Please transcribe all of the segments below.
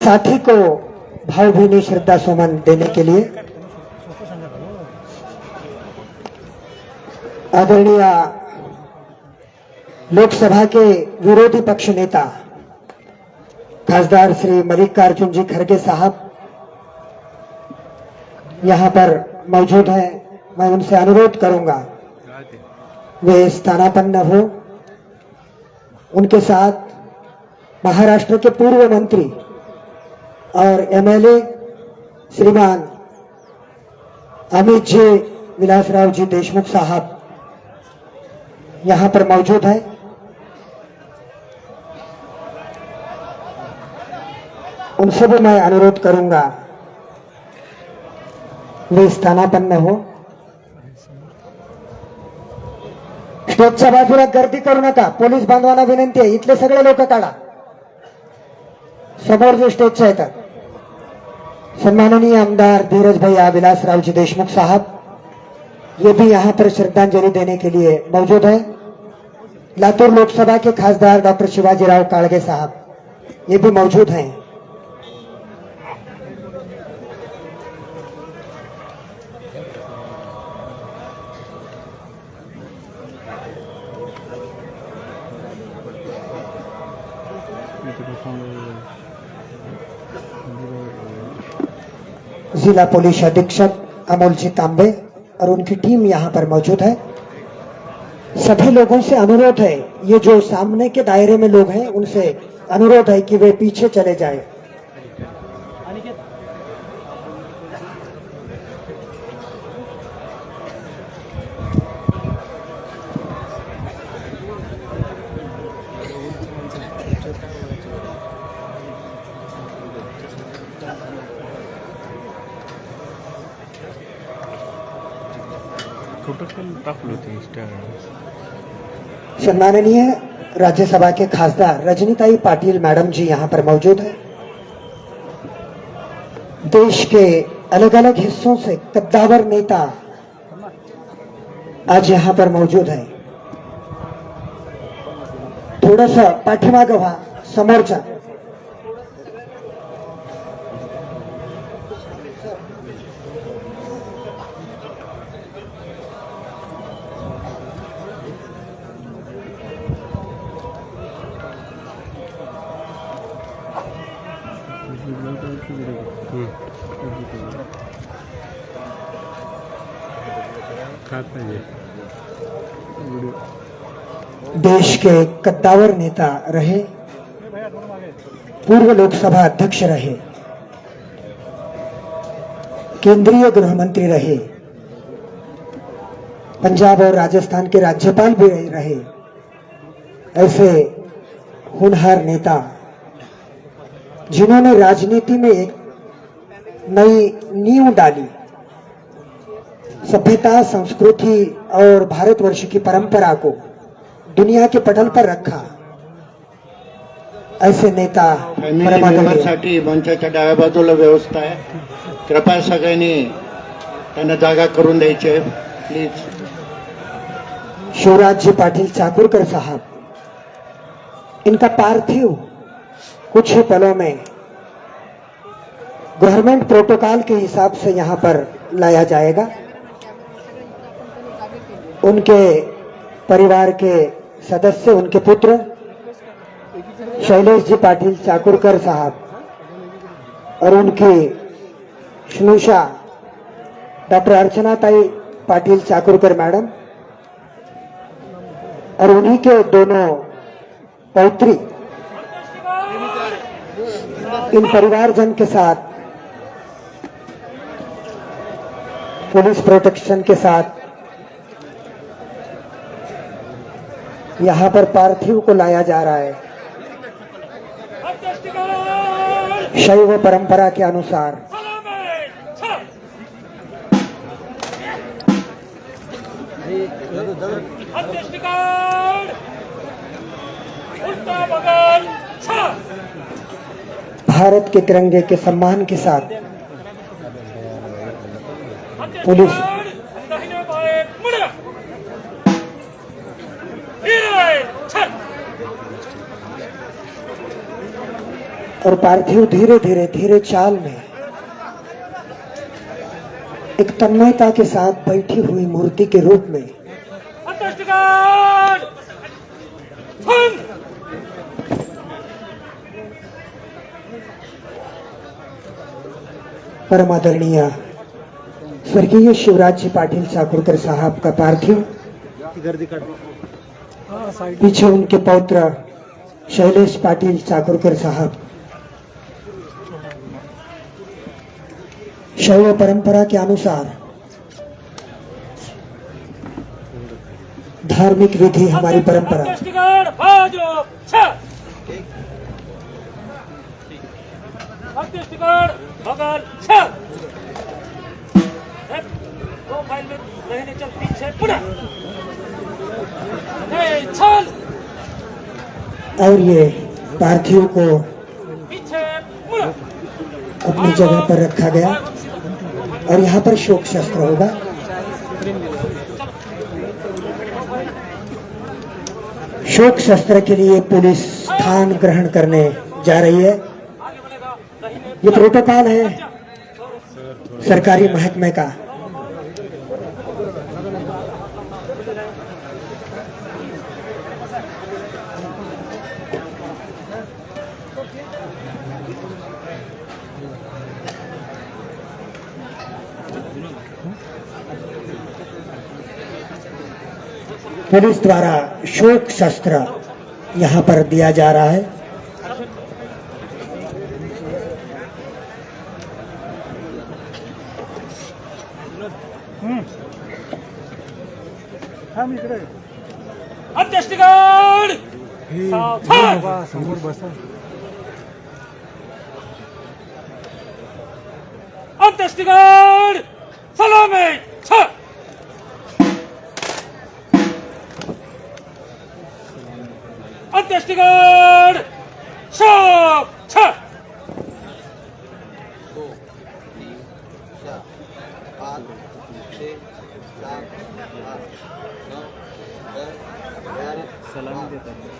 साथी को भावभीनी श्रद्धा सुमन देने के लिए आदरणीय लोकसभा के विरोधी पक्ष नेता खासदार श्री मल्लिकार्जुन जी खड़गे साहब यहां पर मौजूद हैं। मैं उनसे अनुरोध करूंगा वे स्थानापन्न हो। उनके साथ महाराष्ट्र के पूर्व मंत्री और एमएलए श्रीमान अमित जी विलासराव जी देशमुख साहब यहां पर मौजूद है। उनसे भी मैं अनुरोध करूंगा वे स्थानापन्न हो। स्टेजच्या बाजूला गर्दी करू नका। पोलीस बांधवांना विनंती आहे, इथले सगळे लोक काढा। समोर जो स्टेजच्या येतात सम्माननीय आमदार धीरज भैया विलासराव जी देशमुख साहब ये भी यहाँ पर श्रद्धांजलि देने के लिए मौजूद है। लातूर लोकसभा के खासदार डॉक्टर शिवाजीराव काळगे साहब ये भी मौजूद हैं। जिला पुलिस अधीक्षक अमोल जी तांबे और उनकी टीम यहाँ पर मौजूद है। सभी लोगों से अनुरोध है, ये जो सामने के दायरे में लोग हैं उनसे अनुरोध है कि वे पीछे चले जाएं। सम्माननीय राज्यसभा के खासदार रजनीताई पाटिल मैडम जी यहाँ पर मौजूद है। देश के अलग अलग हिस्सों से कद्दावर नेता आज यहाँ पर मौजूद है। थोडंसं पाठीमागं व्हा समोरच्या। देश के कद्दावर नेता रहे, पूर्व लोकसभा अध्यक्ष रहे, केंद्रीय गृह मंत्री रहे, पंजाब और राजस्थान के राज्यपाल भी रहे। ऐसे होनहार नेता जिन्होंने राजनीति में एक नई नींव डाली, सभ्यता, संस्कृति और भारतवर्ष की परंपरा को दुनिया के पटल पर रखा, ऐसे नेता साठी मंचाच्या डाव्या बाजूला व्यवस्था आहे। कृपया सगळ्यांनी त्यांना जागा करून द्यायची आहे प्लीज। शिवराज जी पाटिल चाकुरकर साहब, इनका पार्थिव कुछ ही पलों में गवर्नमेंट प्रोटोकॉल के हिसाब से यहां पर लाया जाएगा। उनके परिवार के सदस्य, उनके पुत्र शैलेश जी पाटिल चाकुरकर साहब और उनकी श्नुषा डॉक्टर अर्चनाताई पाटिल चाकुरकर मैडम और उन्हीं के दोनों पौत्री, इन परिवारजन के साथ पुलिस प्रोटेक्शन के साथ यहां पर पार्थिव को लाया जा रहा है। शैव परंपरा के अनुसार भारत के तिरंगे के सम्मान के साथ पुलिस और पार्थिव धीरे धीरे धीरे चाल में एक तन्मयता के साथ बैठी हुई मूर्ति के रूप में परम आदरणीय स्वर्गीय शिवराज जी पाटिल चाकुरकर साहब का पार्थिव पीछे उनके पौत्र शैलेश पाटिल चाकुरकर साहब शैव परंपरा के अनुसार धार्मिक विधि हमारी परंपरा दो फाइल में रहने चल पीछे पुनः और ये पार्थिव को पीछे पुनः अपनी जगह पर रखा गया और यहाँ पर शोक शस्त्र होगा। शोक शस्त्र के लिए पुलिस स्थान ग्रहण करने जा रही है। ये प्रोटोकॉल है सरकारी महकमे का। पुलिस द्वारा शोक शस्त्र यहाँ पर दिया जा रहा है। अंत्येष्टिगण सावधान समोर बसा अंत्येष्टिगण सलामी छ अंत्येष्टिगण शोक छ सलामी देता है।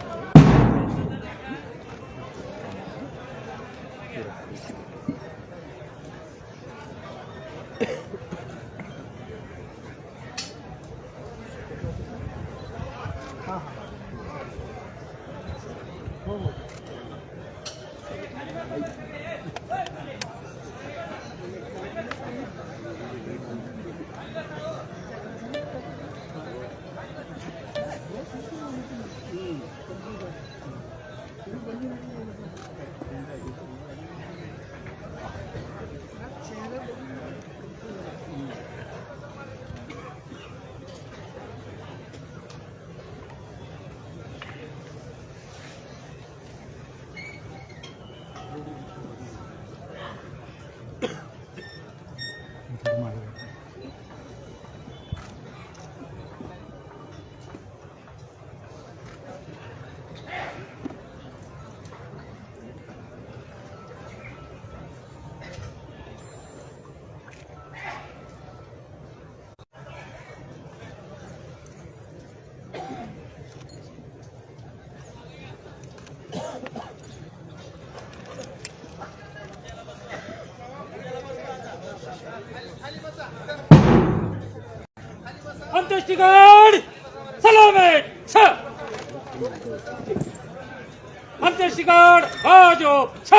अंत्येष्टिगण सलामी छ अंत्येष्टिगण बाजो छ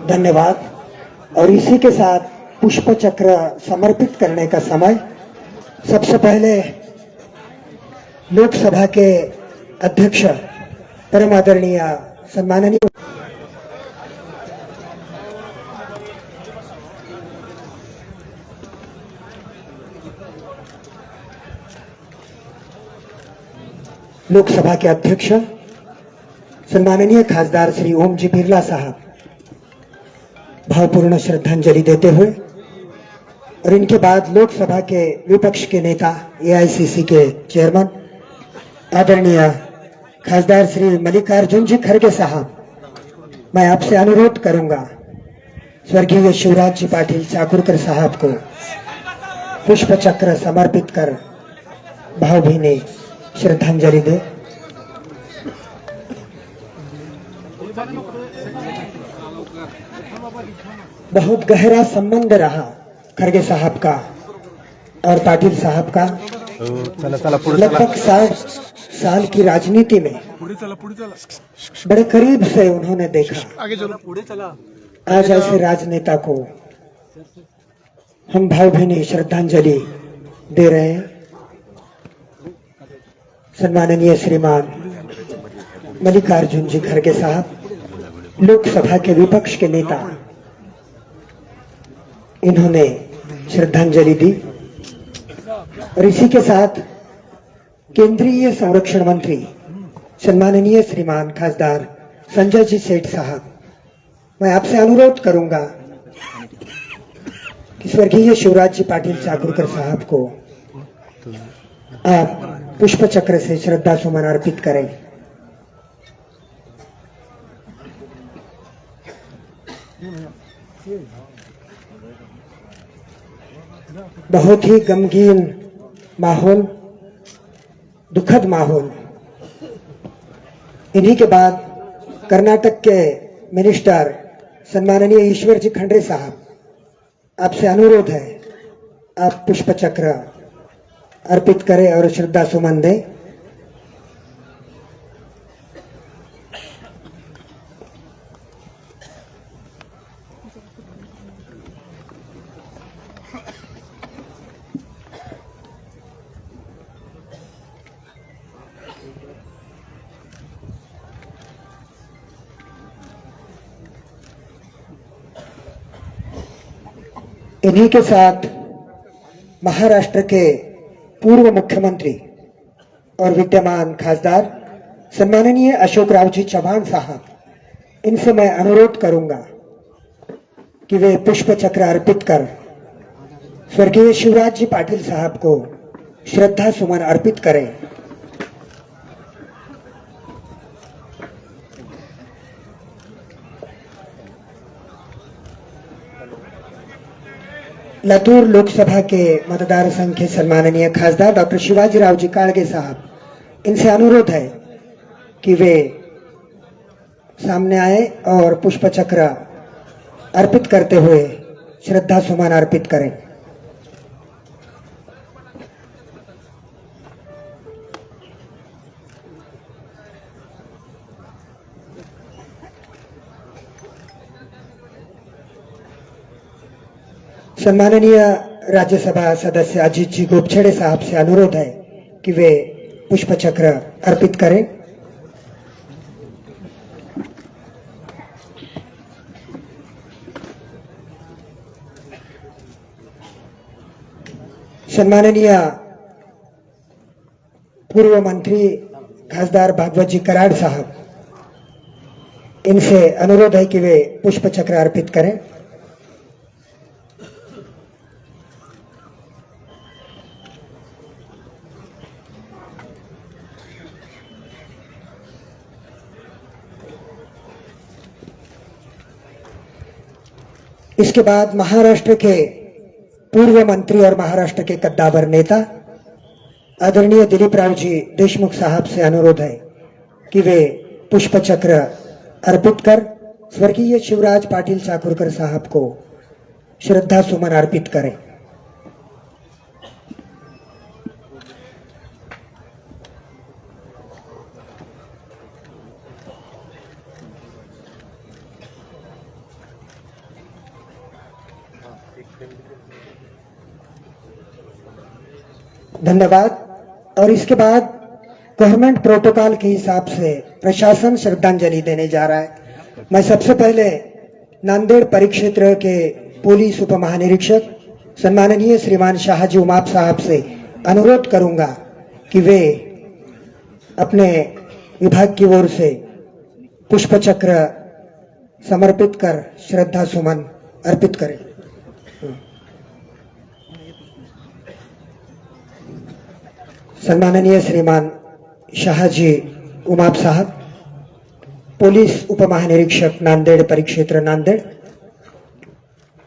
धन्यवाद। और इसी के साथ पुष्प चक्र समर्पित करने का समय। सबसे पहले लोकसभा के अध्यक्ष परम आदरणीय सम्माननीय लोकसभा के अध्यक्ष सम्माननीय खासदार श्री ओम जी बिरला साहब भावपूर्ण श्रद्धांजलि देते हुए और इनके बाद लोकसभा के विपक्ष के नेता एआईसीसी के चेयरमैन आदरणीय खासदार श्री मल्लिकार्जुन जी खड़गे साहब, मैं आपसे अनुरोध करूंगा स्वर्गीय शिवराज जी पाटिल चाकुरकर साहब को पुष्प चक्र समर्पित कर भावभीनी श्रद्धांजलि दे। बहुत गहरा संबंध रहा खरगे साहब का और पाटिल साहब का। चला चला पुढे चला लगभग 60 साल की राजनीति में पुढे चला बड़े करीब से उन्होंने देखा। आगे चलो पुढे चला आज ऐसे राजनेता को हम भावभीनी श्रद्धांजलि दे रहे हैं। सम्माननीय श्रीमान मल्लिकार्जुन जी खड़गे साहब, लोकसभा के विपक्ष के नेता, इन्होंने श्रद्धांजलि दी और इसी के साथ केंद्रीय संरक्षण मंत्री सम्माननीय श्रीमान खासदार संजय जी सेठ साहब, मैं आपसे अनुरोध करूंगा कि स्वर्गीय शिवराज जी पाटिल चाकुरकर साहब को आप पुष्प चक्र से श्रद्धा सुमन अर्पित करें। बहुत ही गमगीन माहौल, दुखद माहौल। इन्हीं के बाद कर्नाटक के मिनिस्टर सम्माननीय ईश्वर जी खंड्रे साहब, आपसे अनुरोध है आप पुष्प चक्र अर्पित करें और श्रद्धा सुमन दें। इन्हीं के साथ महाराष्ट्र के पूर्व मुख्यमंत्री और विद्यमान खासदार सम्माननीय अशोक राव जी चौहान साहब, इनसे मैं अनुरोध करूंगा कि वे पुष्प चक्र अर्पित कर स्वर्गीय शिवराज जी पाटिल साहब को श्रद्धा सुमन अर्पित करें। लातूर लोकसभा के मतदार संघ के सम्माननीय खासदार डॉक्टर शिवाजीराव जी काड़गे साहब, इनसे अनुरोध है कि वे सामने आए और पुष्प चक्र अर्पित करते हुए श्रद्धा सुमन अर्पित करें। सम्माननीय राज्यसभा सदस्य अजीत जी गोपछड़े साहब से अनुरोध है कि वे पुष्प चक्र अर्पित करें। सम्माननीय पूर्व मंत्री खासदार भागवत जी कराड़ साहब, इनसे अनुरोध है कि वे पुष्प चक्र अर्पित करें। इसके बाद महाराष्ट्र के पूर्व मंत्री और महाराष्ट्र के कद्दावर नेता आदरणीय दिलीप राव जी देशमुख साहब से अनुरोध है कि वे पुष्प चक्र अर्पित कर स्वर्गीय शिवराज पाटिल चाकुरकर साहब को श्रद्धा सुमन अर्पित करें। धन्यवाद। और इसके बाद गवर्नमेंट प्रोटोकॉल के हिसाब से प्रशासन श्रद्धांजलि देने जा रहा है। मैं सबसे पहले नांदेड़ परिक्षेत्र के पुलिस उप महानिरीक्षक सम्माननीय श्रीमान शाहजी उमाप साहब से अनुरोध करूंगा कि वे अपने विभाग की ओर से पुष्प चक्र समर्पित कर श्रद्धा सुमन अर्पित करें। सम्माननीय श्रीमान शाहजी उमाप साहब, पुलिस उप महानिरीक्षक नांदेड़ परिक्षेत्र नांदेड़,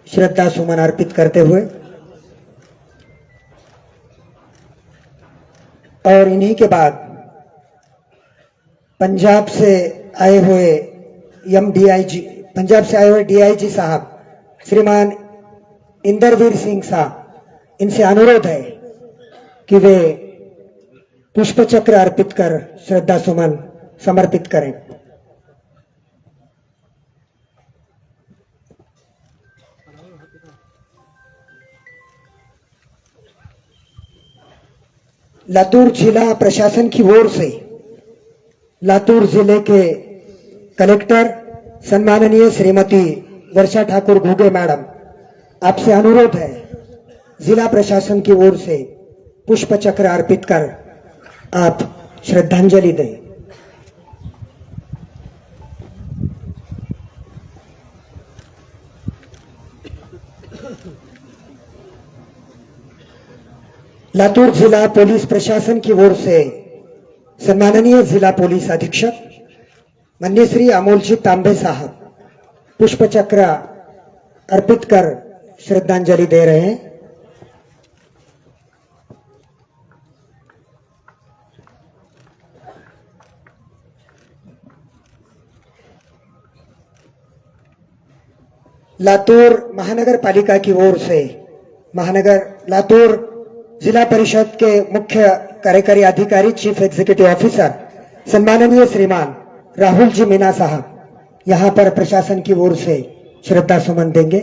श्रद्धा सुमन अर्पित करते हुए और इन्हीं के बाद पंजाब से आए हुए डीआईजी साहब श्रीमान इंदरवीर सिंह साहब, इनसे अनुरोध है कि वे पुष्प चक्र अर्पित कर श्रद्धा सुमन समर्पित करें। लातूर जिला प्रशासन की ओर से लातूर जिले के कलेक्टर सम्माननीय श्रीमती वर्षा ठाकुर घुगे मैडम, आपसे अनुरोध है जिला प्रशासन की ओर से पुष्प चक्र अर्पित कर आप श्रद्धांजलि दें। लातूर जिला पुलिस प्रशासन की ओर से सम्माननीय जिला पुलिस अधीक्षक माननीय श्री अमोलजी तांबे साहब पुष्प चक्र अर्पित कर श्रद्धांजलि दे रहे हैं। लातूर महानगर पालिका की ओर से लातूर जिला परिषद के मुख्य कार्यकारी अधिकारी चीफ एग्जीक्यूटिव ऑफिसर सम्माननीय श्रीमान राहुल जी मीना साहब यहां पर प्रशासन की ओर से श्रद्धा सुमन देंगे।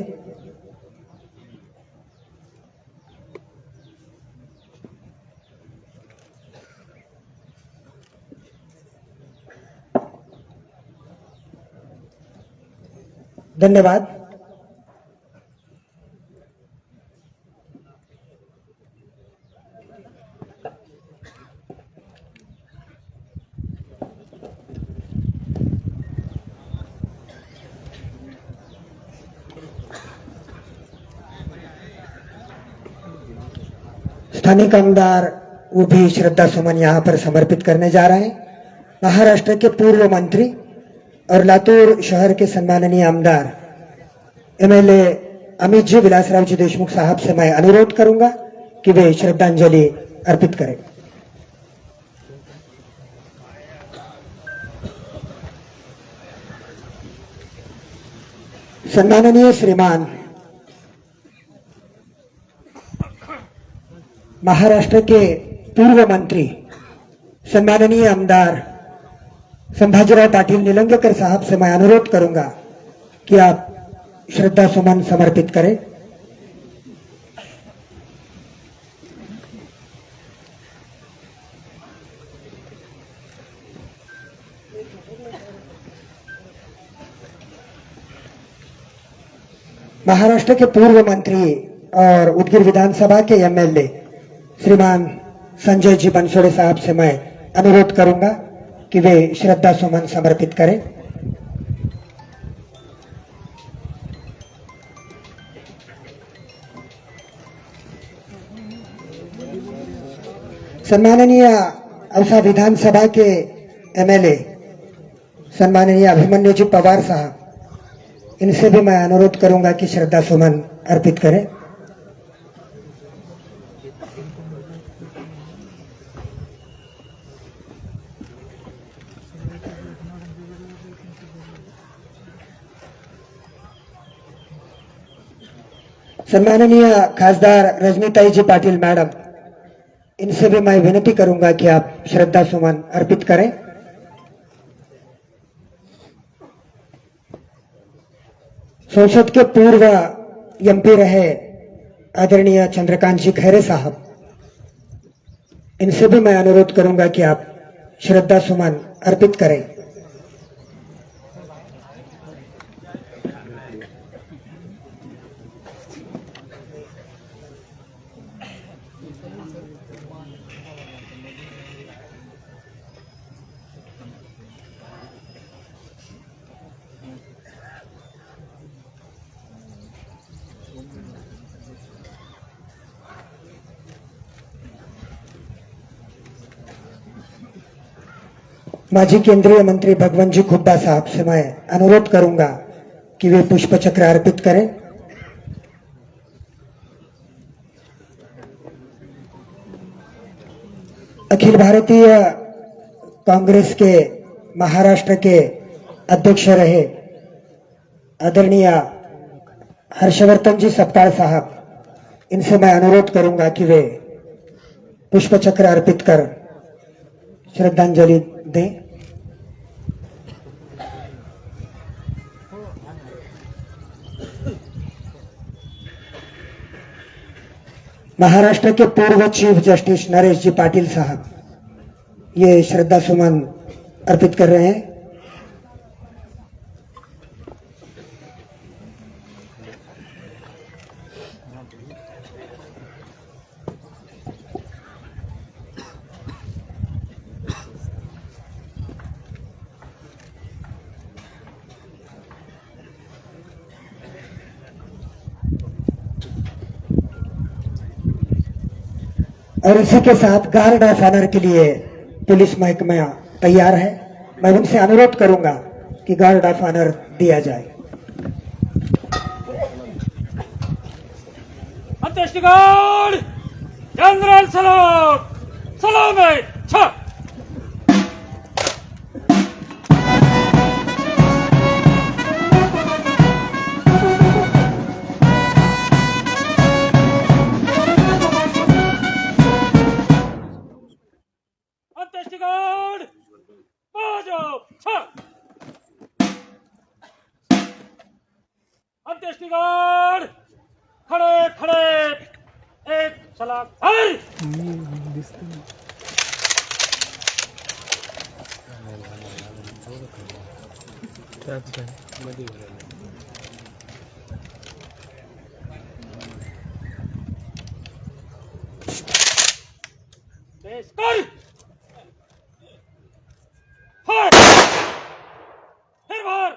धन्यवाद। स्थानीय आमदार वो भी श्रद्धा सुमन यहां पर समर्पित करने जा रहे हैं। महाराष्ट्र के पूर्व मंत्री और लातूर शहर के सम्माननीय आमदार एमएलए अमित जी विलासराव जी देशमुख साहब से मैं अनुरोध करूंगा कि वे श्रद्धांजलि अर्पित करें। सम्माननीय श्रीमान महाराष्ट्र के पूर्व मंत्री सम्माननीय आमदार संभाजीराव पाटिल निलंगेकर साहब से मैं अनुरोध करूंगा कि आप श्रद्धा सुमन समर्पित करें। महाराष्ट्र के पूर्व मंत्री और उदगीर विधानसभा के एमएलए श्रीमान संजय जी बनसोड़े साहब से मैं अनुरोध करूंगा कि वे श्रद्धा सुमन समर्पित करें। सम्माननीय औसा विधानसभा के एमएलए सम्माननीय अभिमन्यु जी पवार साहब, इनसे भी मैं अनुरोध करूंगा कि श्रद्धा सुमन अर्पित करें। सम्माननीय खासदार रजनीताई जी पाटिल मैडम, इनसे भी मैं विनती करूंगा कि आप श्रद्धा सुमन अर्पित करें। संसद के पूर्व एमपी रहे आदरणीय चंद्रकांत जी खैरे साहब, इनसे भी मैं अनुरोध करूंगा कि आप श्रद्धा सुमन अर्पित करें। माजी केंद्रीय मंत्री भगवंत जी खुब्बा साहब से मैं अनुरोध करूंगा कि वे पुष्प चक्र अर्पित करें। अखिल भारतीय कांग्रेस के महाराष्ट्र के अध्यक्ष रहे आदरणीय हर्षवर्धन जी सपकाळ साहब, इनसे मैं अनुरोध करूंगा कि वे पुष्प चक्र अर्पित कर श्रद्धांजलि दें। महाराष्ट्र के पूर्व चीफ जस्टिस नरेश जी पाटिल साहब ये श्रद्धा सुमन अर्पित कर रहे हैं। और इसी के साथ गार्ड ऑफ ऑनर के लिए पुलिस महकमा तैयार है। मैं उनसे अनुरोध करूंगा कि गार्ड ऑफ ऑनर दिया जाए। अंत्येष्टि गार्ड जनरल सलाम सलामेट छ अंत्येष्टि गार्ड बाजो छ अंत्येष्टि गार्ड खड़े खड़े एक सलाम हरी पेश कर फायर फिर मार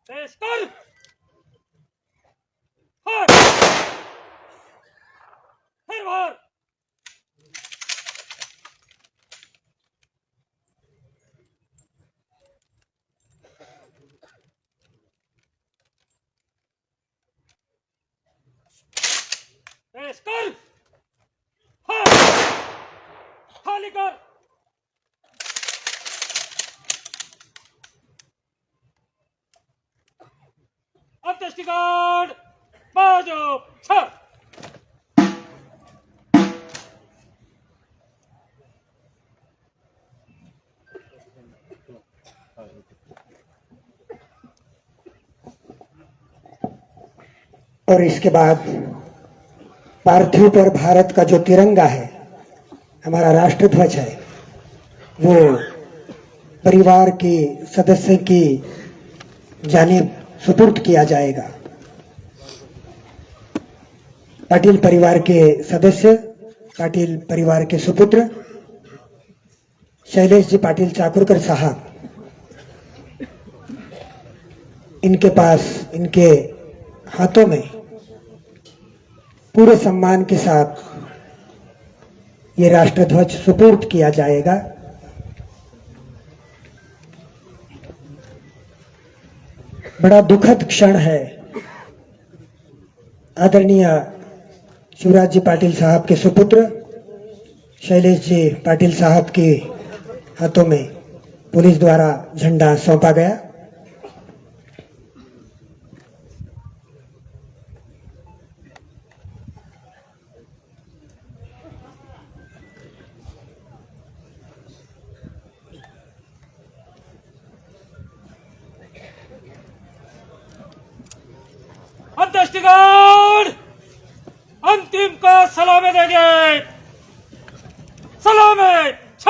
पेश कर फायर फिर मार पेश कर फायर खाली कर अंत्येष्टि गार्ड बाजो छ और इसके बाद पार्थिव पर भारत का जो तिरंगा है, हमारा राष्ट्रध्वज है, वो परिवार के सदस्य की जानिब सुपुर्द किया जाएगा। पाटिल परिवार के सदस्य, पाटिल परिवार के सुपुत्र शैलेश जी पाटिल चाकुरकर साहब, इनके पास, इनके हाथों में पूरे सम्मान के साथ ये राष्ट्रध्वज सुपुर्द किया जाएगा। बड़ा दुखद क्षण है। आदरणीय शिवराज जी पाटिल साहब के सुपुत्र शैलेश जी पाटिल साहब के हाथों में पुलिस द्वारा झंडा सौंपा गया। अंत्येष्टि गार्ड अंतिम का सलामी देंगे सलामी छ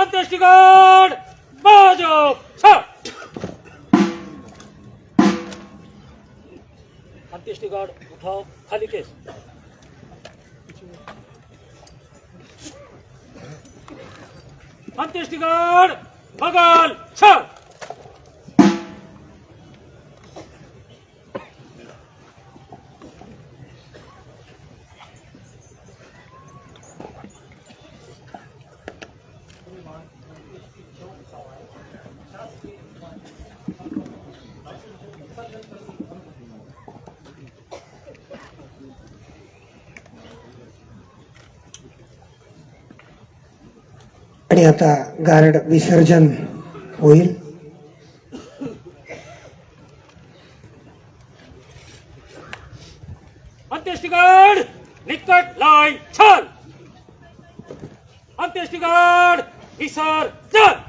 अंत्येष्टि गार्ड बाजो छत अंत्येष्टि गार्ड उठाओ खाली केस अंत्येष्टि गार्ड बगल छत आणि आता गार्ड विसर्जन होईल. अंत्येष्टि गार्ड निकट लाइन छल अंत्येष्टि गार्ड विसर्जन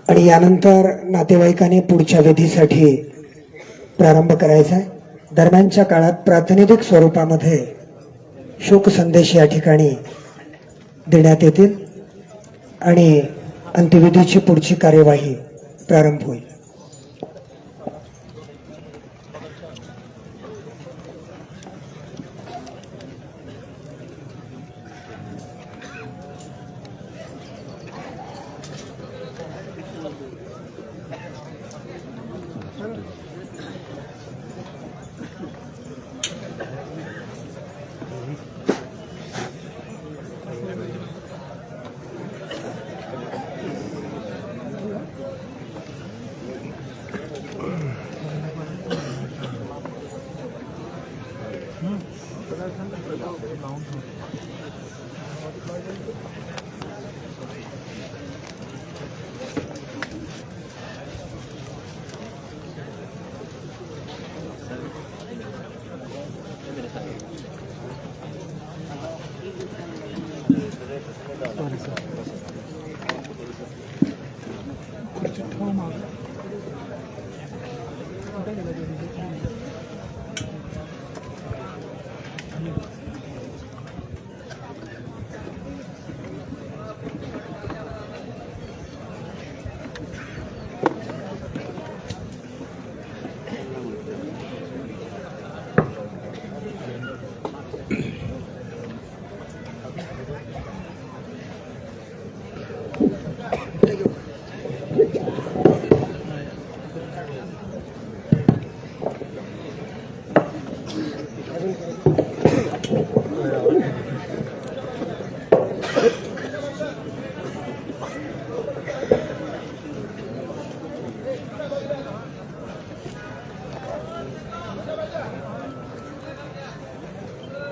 आणि यानंतर नातेवाईकांनी पुढच्या विधीसाठी प्रारंभ करायचा आहे. दरम्यानच्या काळात प्रातिनिधिक स्वरूपामध्ये शोक संदेश या ठिकाणी देण्यात येतील आणि अंत्यविधीची पुढची कार्यवाही प्रारंभ होईल.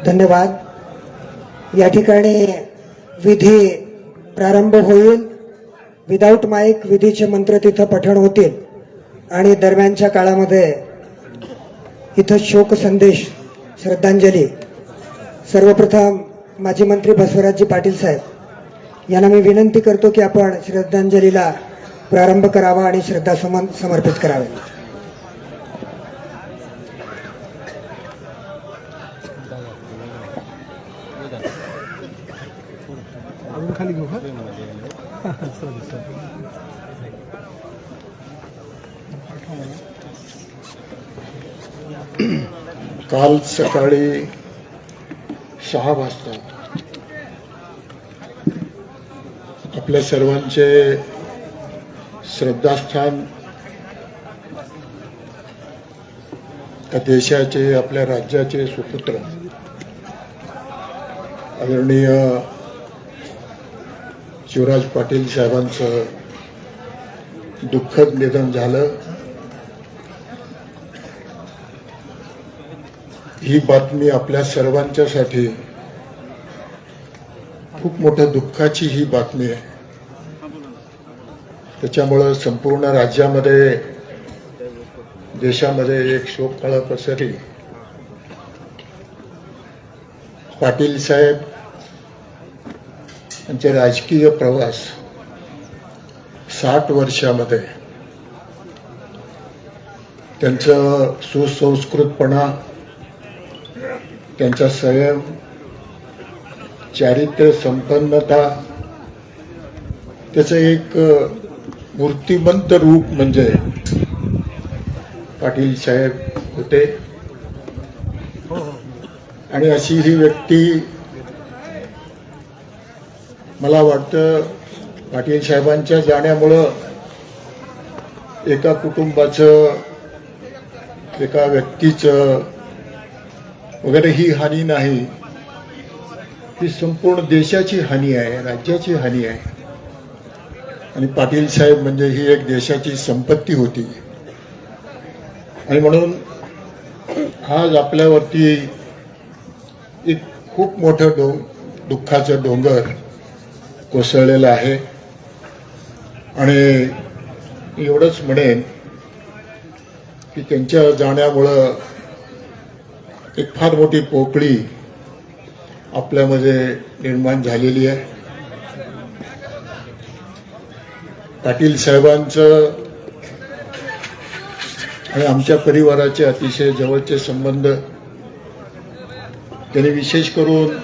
धन्यवाद. या ठिकाणी विधी प्रारंभ होईल. विदाऊट माईक विधीचे मंत्र तिथं पठण होतील आणि दरम्यानच्या काळामध्ये इथं शोक संदेश श्रद्धांजली. सर्वप्रथम माजी मंत्री बसवराजजी पाटील साहेब यांना मी विनंती करतो की आपण श्रद्धांजलीला प्रारंभ करावा आणि श्रद्धासुमन समर्पित करावे. अजून खाली घेऊ का? काल सकाळी 6 वाजता आपल्या सर्वांचे श्रद्धास्थान त्या देशाचे आपल्या राज्याचे सुपुत्र आदरणीय शिवराज पाटील साहेबांचं दुःखद निधन झालं. ही बातमी आपल्या सर्वांच्यासाठी खूप मोठ्या दुःखाची ही बातमी आहे. त्याच्यामुळं संपूर्ण राज्यामध्ये, देशामध्ये एक शोककळा पसरली. पाटील साहेब यांचे राजकीय प्रवास 60 वर्षामध्ये त्यांचं सुसंस्कृतपणा, त्यांचा संयम, चारित्र्य संपन्नता, त्याचं एक मूर्तिमंत रूप म्हणजे पाटील साहेब होते. आणि अशी ही व्यक्ती, मला वाटतं पाटील साहेबांच्या जाण्यामुळं एका कुटुंबाचं, एका व्यक्तीचं वगैरे ही हानी नाही, ही संपूर्ण देशाची हानी आहे, राज्याची हानी आहे. आणि पाटील साहेब म्हणजे ही एक देशाची संपत्ती होती. आणि म्हणून आज आपल्यावरती एक खूप मोठं दुःखाचं डोंगर कोसळलेलं आहे. आणि एवढंच म्हणेन की त्यांच्या जाण्यामुळं एक फार मोठी पोकळी आपल्यामध्ये निर्माण झालेली आहे. पाटील साहेबांचं आणि आमच्या परिवाराचे अतिशय जवळचे संबंध, त्यांनी विशेष करून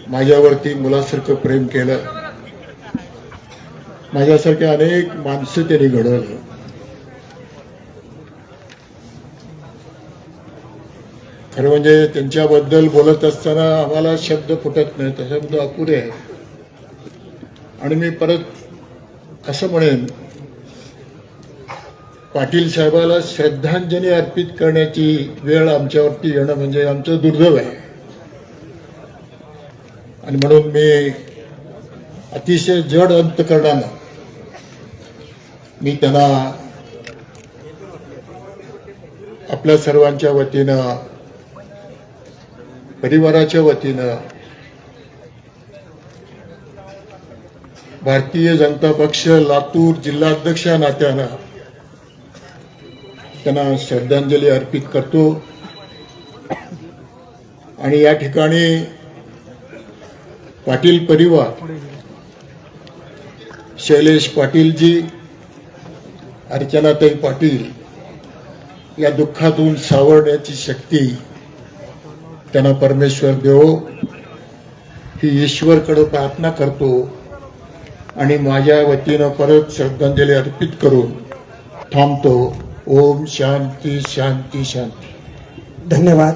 माझ्यावरती मुलासारखं प्रेम केलं. माझ्यासारखे अनेक माणसं त्यांनी घडवलं. खरं म्हणजे त्यांच्याबद्दल बोलत असताना आम्हाला शब्द फुटत नाहीत, शब्द अपुरे आहेत. आणि मी परत असं म्हणेन, पाटील साहेबाला श्रद्धांजली अर्पित करण्याची वेळ आमच्यावरती येणं म्हणजे आमचं दुर्दैव आहे. आणि म्हणून मी अतिशय जड अंतकरणानं मी त्यांना आपल्या सर्वांच्या वतीनं, परिवाराच्या वतीनं, भारतीय जनता पक्ष लातूर जिल्हाध्यक्ष या नात्यानं त्यांना श्रद्धांजली अर्पित करतो. आणि या ठिकाणी पाटील परिवार, शैलेश पाटीलजी, अर्चनाताई पाटील या दुःखातून सावरण्याची शक्ती त्यांना परमेश्वर देवो, ही ईश्वरकडे प्रार्थना करतो. आणि माझ्या वतीनं परत श्रद्धांजली अर्पित करून थांबतो. ओम शांती शांती शांती. धन्यवाद.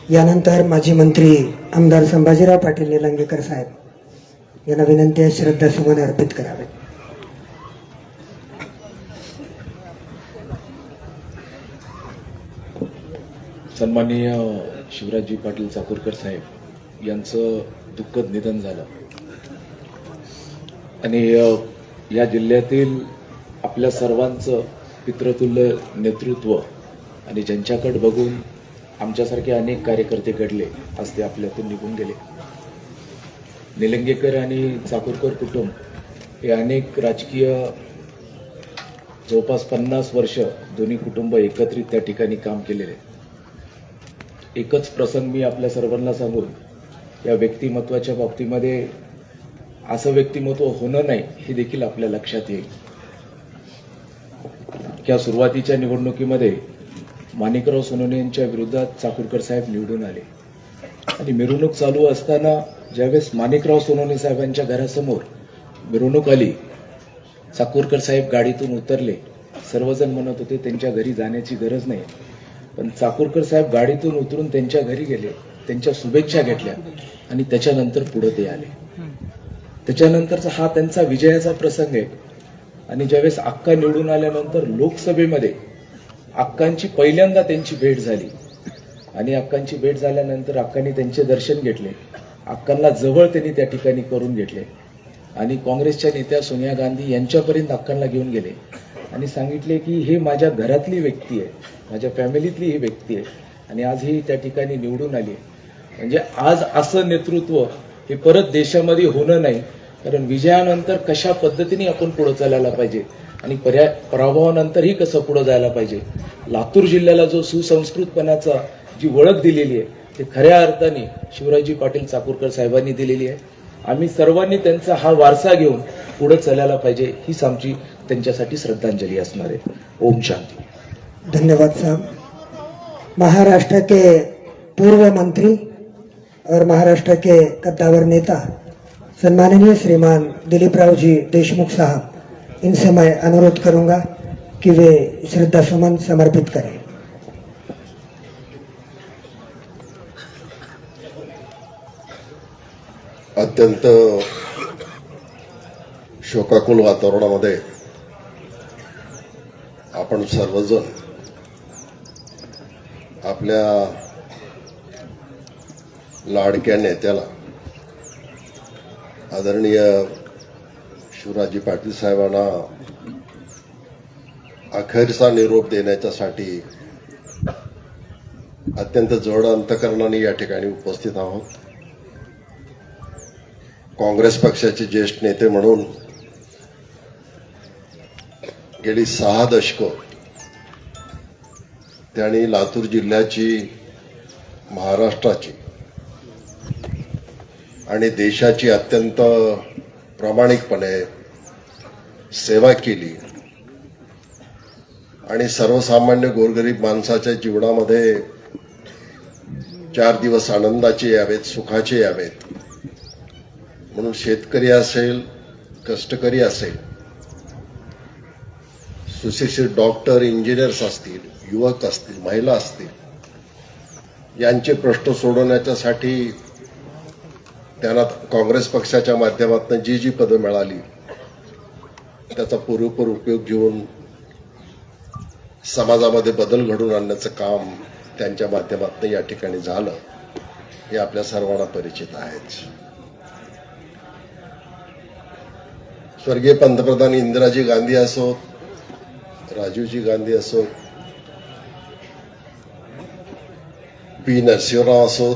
यानंतर माजी मंत्री आमदार संभाजीराव पाटील निलंगेकर साहेब यांना विनंती आहे श्रद्धासुमन अर्पित करावे. सन्माननीय शिवराजजी पाटील चाकूरकर साहेब यांचं दुःखद निधन झालं. आणि या जिल्ह्यातील आपल्या सर्वांचं पितृतुल्य नेतृत्व आणि ज्यांच्याकडे बघून आमच्यासारखे अनेक कार्यकर्ते घडले, आज ते आपल्यातून निघून गेले. निलंगेकर आणि चाकूरकर कुटुंब हे अनेक राजकीय जवळपास 50 वर्ष दोन्ही कुटुंब एकत्रित त्या ठिकाणी काम केलेले. एकच प्रसंग मी आपल्या सर्वांना सांगून, या व्यक्तिमत्वाच्या बाबतीमध्ये असं व्यक्तिमत्व होणं नाही हे देखील आपल्या लक्षात येईल. या सुरुवातीच्या निवडणुकीमध्ये माणिकराव सोनवणे यांच्या विरोधात चाकूरकर साहेब निवडून आले. आणि मिरवणूक चालू असताना ज्यावेळेस माणिकराव सोनवणे साहेबांच्या घरासमोर मिरवणूक आली, चाकूरकर साहेब गाडीतून उतरले. सर्वजण म्हणत होते त्यांच्या घरी जाण्याची गरज नाही, पण चाकूरकर साहेब गाडीतून उतरून त्यांच्या घरी गेले, त्यांच्या शुभेच्छा घेतल्या आणि त्याच्यानंतर पुढे ते आले. त्याच्यानंतरचा हा त्यांचा विजयाचा प्रसंग आहे. आणि ज्यावेळेस अक्का निवडून आल्यानंतर लोकसभेमध्ये अक्कांची पहिल्यांदा त्यांची भेट झाली. आणि अक्कांची भेट झाल्यानंतर अक्कांनी त्यांचे दर्शन घेतले. अक्कांना जवळ त्यांनी त्या ठिकाणी करून घेतले आणि काँग्रेसच्या नेत्या सोनिया गांधी यांच्यापर्यंत अक्कांना घेऊन गेले आणि सांगितले की हे माझ्या घरातली व्यक्ती आहे, माझ्या फॅमिलीतली ही व्यक्ती आहे आणि आज ही त्या ठिकाणी निवडून आली आहे. म्हणजे आज असं नेतृत्व हे परत देशामध्ये होणं नाही, कारण विजयानंतर कशा पद्धतीने आपण पुढे चालायला पाहिजे आणि पराभवानंतरही कसं पुढे जायला पाहिजे. लातूर जिल्ह्याला जो सुसंस्कृतपणाचा जी ओळख दिलेली आहे ते खऱ्या अर्थाने शिवराजी पाटील चाकूरकर साहेबांनी दिलेली आहे. आम्ही सर्वांनी त्यांचा हा वारसा घेऊन पुढे चालायला पाहिजे, हीच आमची त्यांच्यासाठी श्रद्धांजली असणार आहे. ओम शांती. धन्यवाद साहब. महाराष्ट्र के पूर्व मंत्री और महाराष्ट्र के कद्दावर नेता सम्माननीय श्रीमान दिलीपराव जी देशमुख साहब, इनसे मैं अनुरोध करूंगा कि वे श्रद्धा सुमन समर्पित करें. अत्यंत शोकाकुल वातावरणामध्ये आपण सर्वजण आपल्या लाडक्या नेत्याला आदरणीय शिवराजी पाटील साहेबांना अखेरचा निरोप देण्याच्यासाठी अत्यंत जड अंतकरणाने या ठिकाणी उपस्थित आहोत. काँग्रेस पक्षाचे ज्येष्ठ नेते म्हणून गेली 6 दशकं त्यांनी लातूर जिल्ह्याची, महाराष्ट्राची आणि देशाची अत्यंत प्रामाणिकपणे सेवा केली आणि सर्वसामान्य गोरगरीब माणसाच्या जीवनामध्ये 4 दिवस आनंदाचे यावेत, सुखाचे यावेत म्हणून शेतकरी असेल, कष्टकरी असेल, सुशिक्षित डॉक्टर, इंजिनियर्स असतील, युवक असतील, महिला असतील, यांचे प्रश्न सोडवण्याच्यासाठी त्यांना काँग्रेस पक्षाच्या माध्यमातून जी पदं मिळाली त्याचा पुरेपूर उपयोग घेऊन समाजामध्ये बदल घडवून आणण्याचं काम त्यांच्या माध्यमातून या ठिकाणी झालं, हे आपल्या सर्वांना परिचित आहेच. स्वर्गीय पंतप्रधान इंदिराजी गांधी असोत, राजीवजी गांधी असोत, पी नरसिंहराव असोत,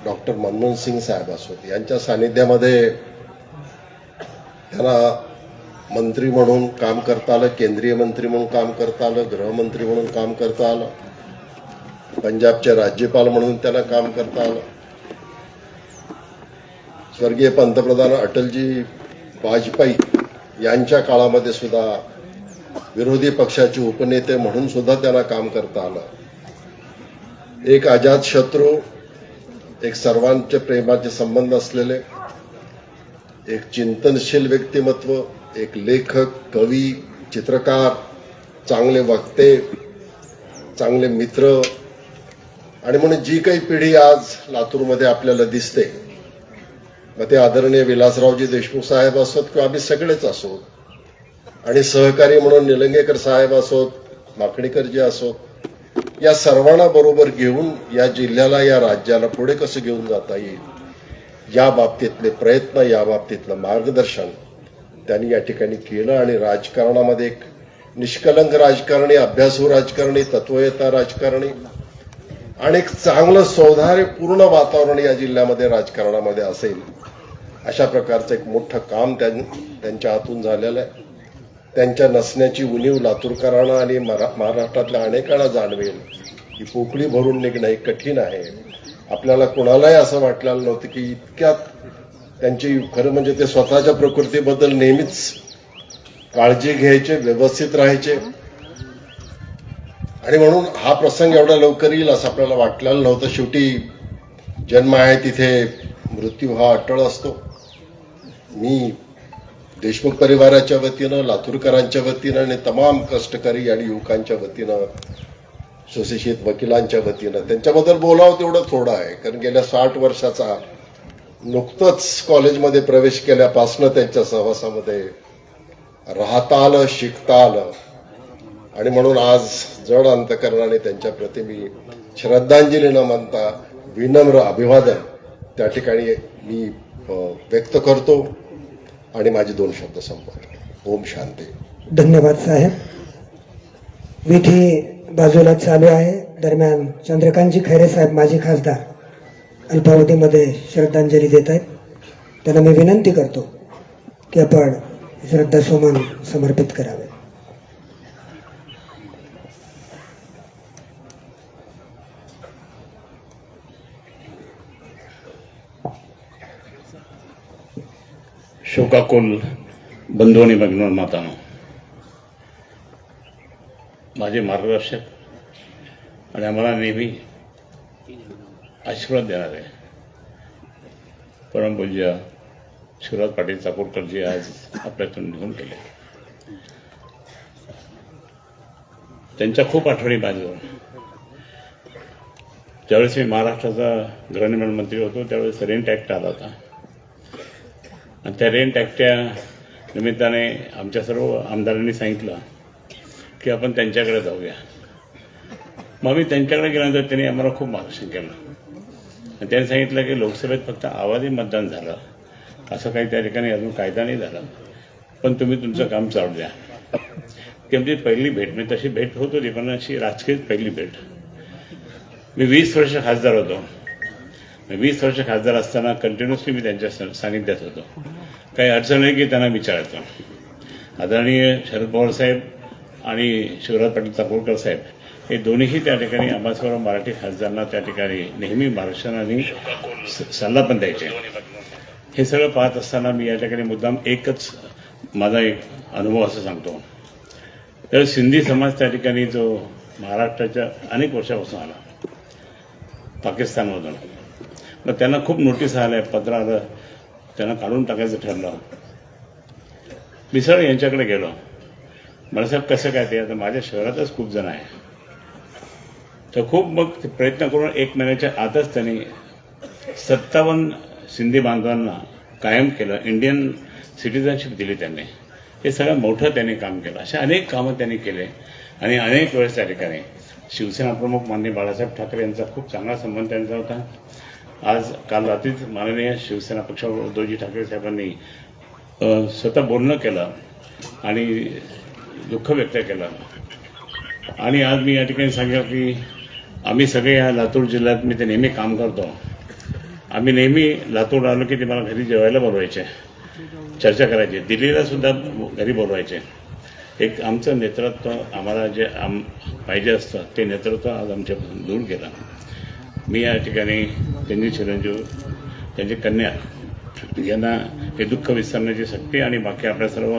डॉक्टर मनमोहन सिंग साहेब असोत, यांच्या सानिध्यामध्ये त्यांना मंत्री म्हणून काम करता आलं, केंद्रीय मंत्री म्हणून काम करता आलं, गृहमंत्री म्हणून काम करता आलं, पंजाबचे राज्यपाल म्हणून त्यांना काम करता आलं. स्वर्गीय पंतप्रधान अटलजी वाजपेयी यांच्या काळामध्ये सुद्धा विरोधी पक्षाचे उपनेते म्हणून सुद्धा त्यांना काम करता आलं. एक अजात शत्रू, एक सर्वांचे प्रेमाचे संबंध असलेले, एक चिंतनशील व्यक्तिमत्व, एक लेखक, कवी, चित्रकार, चांगले वक्ते, चांगले मित्र आणि म्हणून जी काही पिढी आज लातूरमध्ये आपल्याला दिसते, मग ते आदरणीय विलासरावजी देशमुख साहेब असोत किंवा आम्ही सगळेच असोत, आणि सहकारी म्हणून निलंगेकर साहेब असोत, माकडीकरजी असोत, या सर्वांना बरोबर घेऊन या जिल्ह्याला, या राज्याला पुढे कसं घेऊन जाता येईल या बाबतीतले प्रयत्न, या बाबतीतलं मार्गदर्शन त्यांनी या ठिकाणी केलं. आणि राजकारणामध्ये एक निष्कलंक राजकारणी, अभ्यासू राजकारणी, तत्ववेत्ता राजकारणी आणि एक चांगलं सौहार्दपूर्ण वातावरण या जिल्ह्यामध्ये राजकारणामध्ये असेल, अशा प्रकारचं एक मोठं काम त्यांच्या हातून झालेलं आहे. त्यांच्या नसण्याची उणीव लातूरकरांना आणि महाराष्ट्रातल्या अनेकांना जाणवेल. ही पोकळी भरून निघणं हे कठीण आहे. आपल्याला कोणालाही असं वाटलेलं नव्हतं की इतक्यात त्यांची, खरं म्हणजे ते स्वतःच्या प्रकृतीबद्दल नेहमीच काळजी घ्यायचे, व्यवस्थित राहायचे आणि म्हणून हा प्रसंग एवढा लवकर येईल असं आपल्याला वाटलेलं नव्हतं. शेवटी जन्म आहे तिथे मृत्यू हा अटळ असतो. मी देशमुख परिवाराच्या वतीनं, लातूरकरांच्या वतीनं आणि तमाम कष्टकरी आणि युवकांच्या वतीनं, सुशिक्षित वकिलांच्या वतीनं त्यांच्याबद्दल बोलावं तेवढं थोडं आहे, कारण गेल्या 60 वर्षाचा नुकतंच कॉलेजमध्ये प्रवेश केल्यापासून त्यांच्या सहवासामध्ये राहता आलं, शिकता आलं आणि म्हणून आज जड अंतकरणाने त्यांच्या प्रति मी श्रद्धांजली न मानता विनम्र अभिवादन त्या ठिकाणी मी व्यक्त करतो आणि माझे 2 शब्द संपवतो. ओम शांती. धन्यवाद साहेब. विधी बाजूला चालू आहे. दरम्यान चंद्रकांतजी खैरे साहेब माजी खासदार अल्पावधीमध्ये श्रद्धांजली देत आहेत. त्यांना मी विनंती करतो की आपण श्रद्धासुमन समर्पित करावे. शोकाकुल बंधू आणि भगिनी मातानो, माझे मार्गदर्शक आणि आम्हाला नेहमी आशीर्वाद देणारे परमपूज्य शिवराज पाटील चाकूरकरजी आज आपल्यातून निघून गेले. त्यांच्या खूप आठवणी माझ्याजवळ. ज्यावेळेस मी महाराष्ट्राचा गृहनिर्माण मंत्री होतो त्यावेळेस रेंट ॲक्ट आला होता आणि त्या रेंट ॲक्टच्या निमित्ताने आमच्या सर्व आमदारांनी सांगितलं की आपण त्यांच्याकडे जाऊया. मग आम्ही त्यांच्याकडे गेल्यानंतर त्यांनी आम्हाला खूप मार्गदर्शन केलं आणि त्यांनी सांगितलं की लोकसभेत फक्त आवाजी मतदान झालं, असं काही त्या ठिकाणी अजून कायदा नाही झाला, पण तुम्ही तुमचं काम चालू द्या. ती आमची पहिली भेट, म्हणजे तशी भेट होत होती पण अशी राजकीय पहिली भेट. मी 20 वर्ष खासदार होतो. 20 वर्ष खासदार असताना कंटिन्युअसली मी त्यांच्या सानिध्यात होतो. काही अडचण नाही की त्यांना विचारायचं. आदरणीय शरद पवार साहेब आणि शिवराज पाटील चाकूरकर साहेब हे दोन्हीही त्या ठिकाणी आम्हासर्व मराठी खासदारांना त्या ठिकाणी नेहमी मार्गदर्शन आणि सल्ला पण द्यायचे. हे सगळं पाहत असताना मी या ठिकाणी मुद्दाम एकच माझा एक अनुभव असं सांगतो. तर सिंधी समाज त्या ठिकाणी जो महाराष्ट्राच्या अनेक वर्षापासून आला पाकिस्तानमधून, मग त्यांना खूप नोटीस आल्या, पत्र आलं, त्यांना काढून टाकायचं ठरलं. मी सरळ यांच्याकडे गेलो. मला साहेब कसं काय ते, आता माझ्या शहरातच खूप जण आहे. तर खूप मग प्रयत्न करून 1 महिन्याच्या आतच त्यांनी 57 सिंधी बांधवांना कायम केलं, इंडियन सिटिझनशिप दिली त्यांनी. हे सगळं मोठं त्यांनी काम केलं. अशा अनेक कामं त्यांनी केले आणि अनेक वेळेस त्या ठिकाणी शिवसेना प्रमुख माननीय बाळासाहेब ठाकरे यांचा खूप चांगला संबंध त्यांचा होता. आज काल रात्रीच माननीय शिवसेना पक्षावर उद्धवजी ठाकरे साहेबांनी स्वतः बोलणं केलं आणि दुःख व्यक्त केलं. आणि आज मी या ठिकाणी सांगेल की आम्ही सगळे या लातूर जिल्ह्यात मी ते नेहमी काम करतो. आम्ही नेहमी लातूर आलो की ते मला घरी जेवायला बोलवायचे, चर्चा करायची. दिल्लीला सुद्धा घरी बोलवायचे. एक आमचं नेतृत्व आम्हाला जे पाहिजे असतं ते नेतृत्व आज आमच्यापासून दूर गेलं. मी या ठिकाणी त्यांनी चिरंजीव, त्यांची कन्या यांना हे दुःख विसरण्याची शक्ती आणि बाकी आपल्या सर्व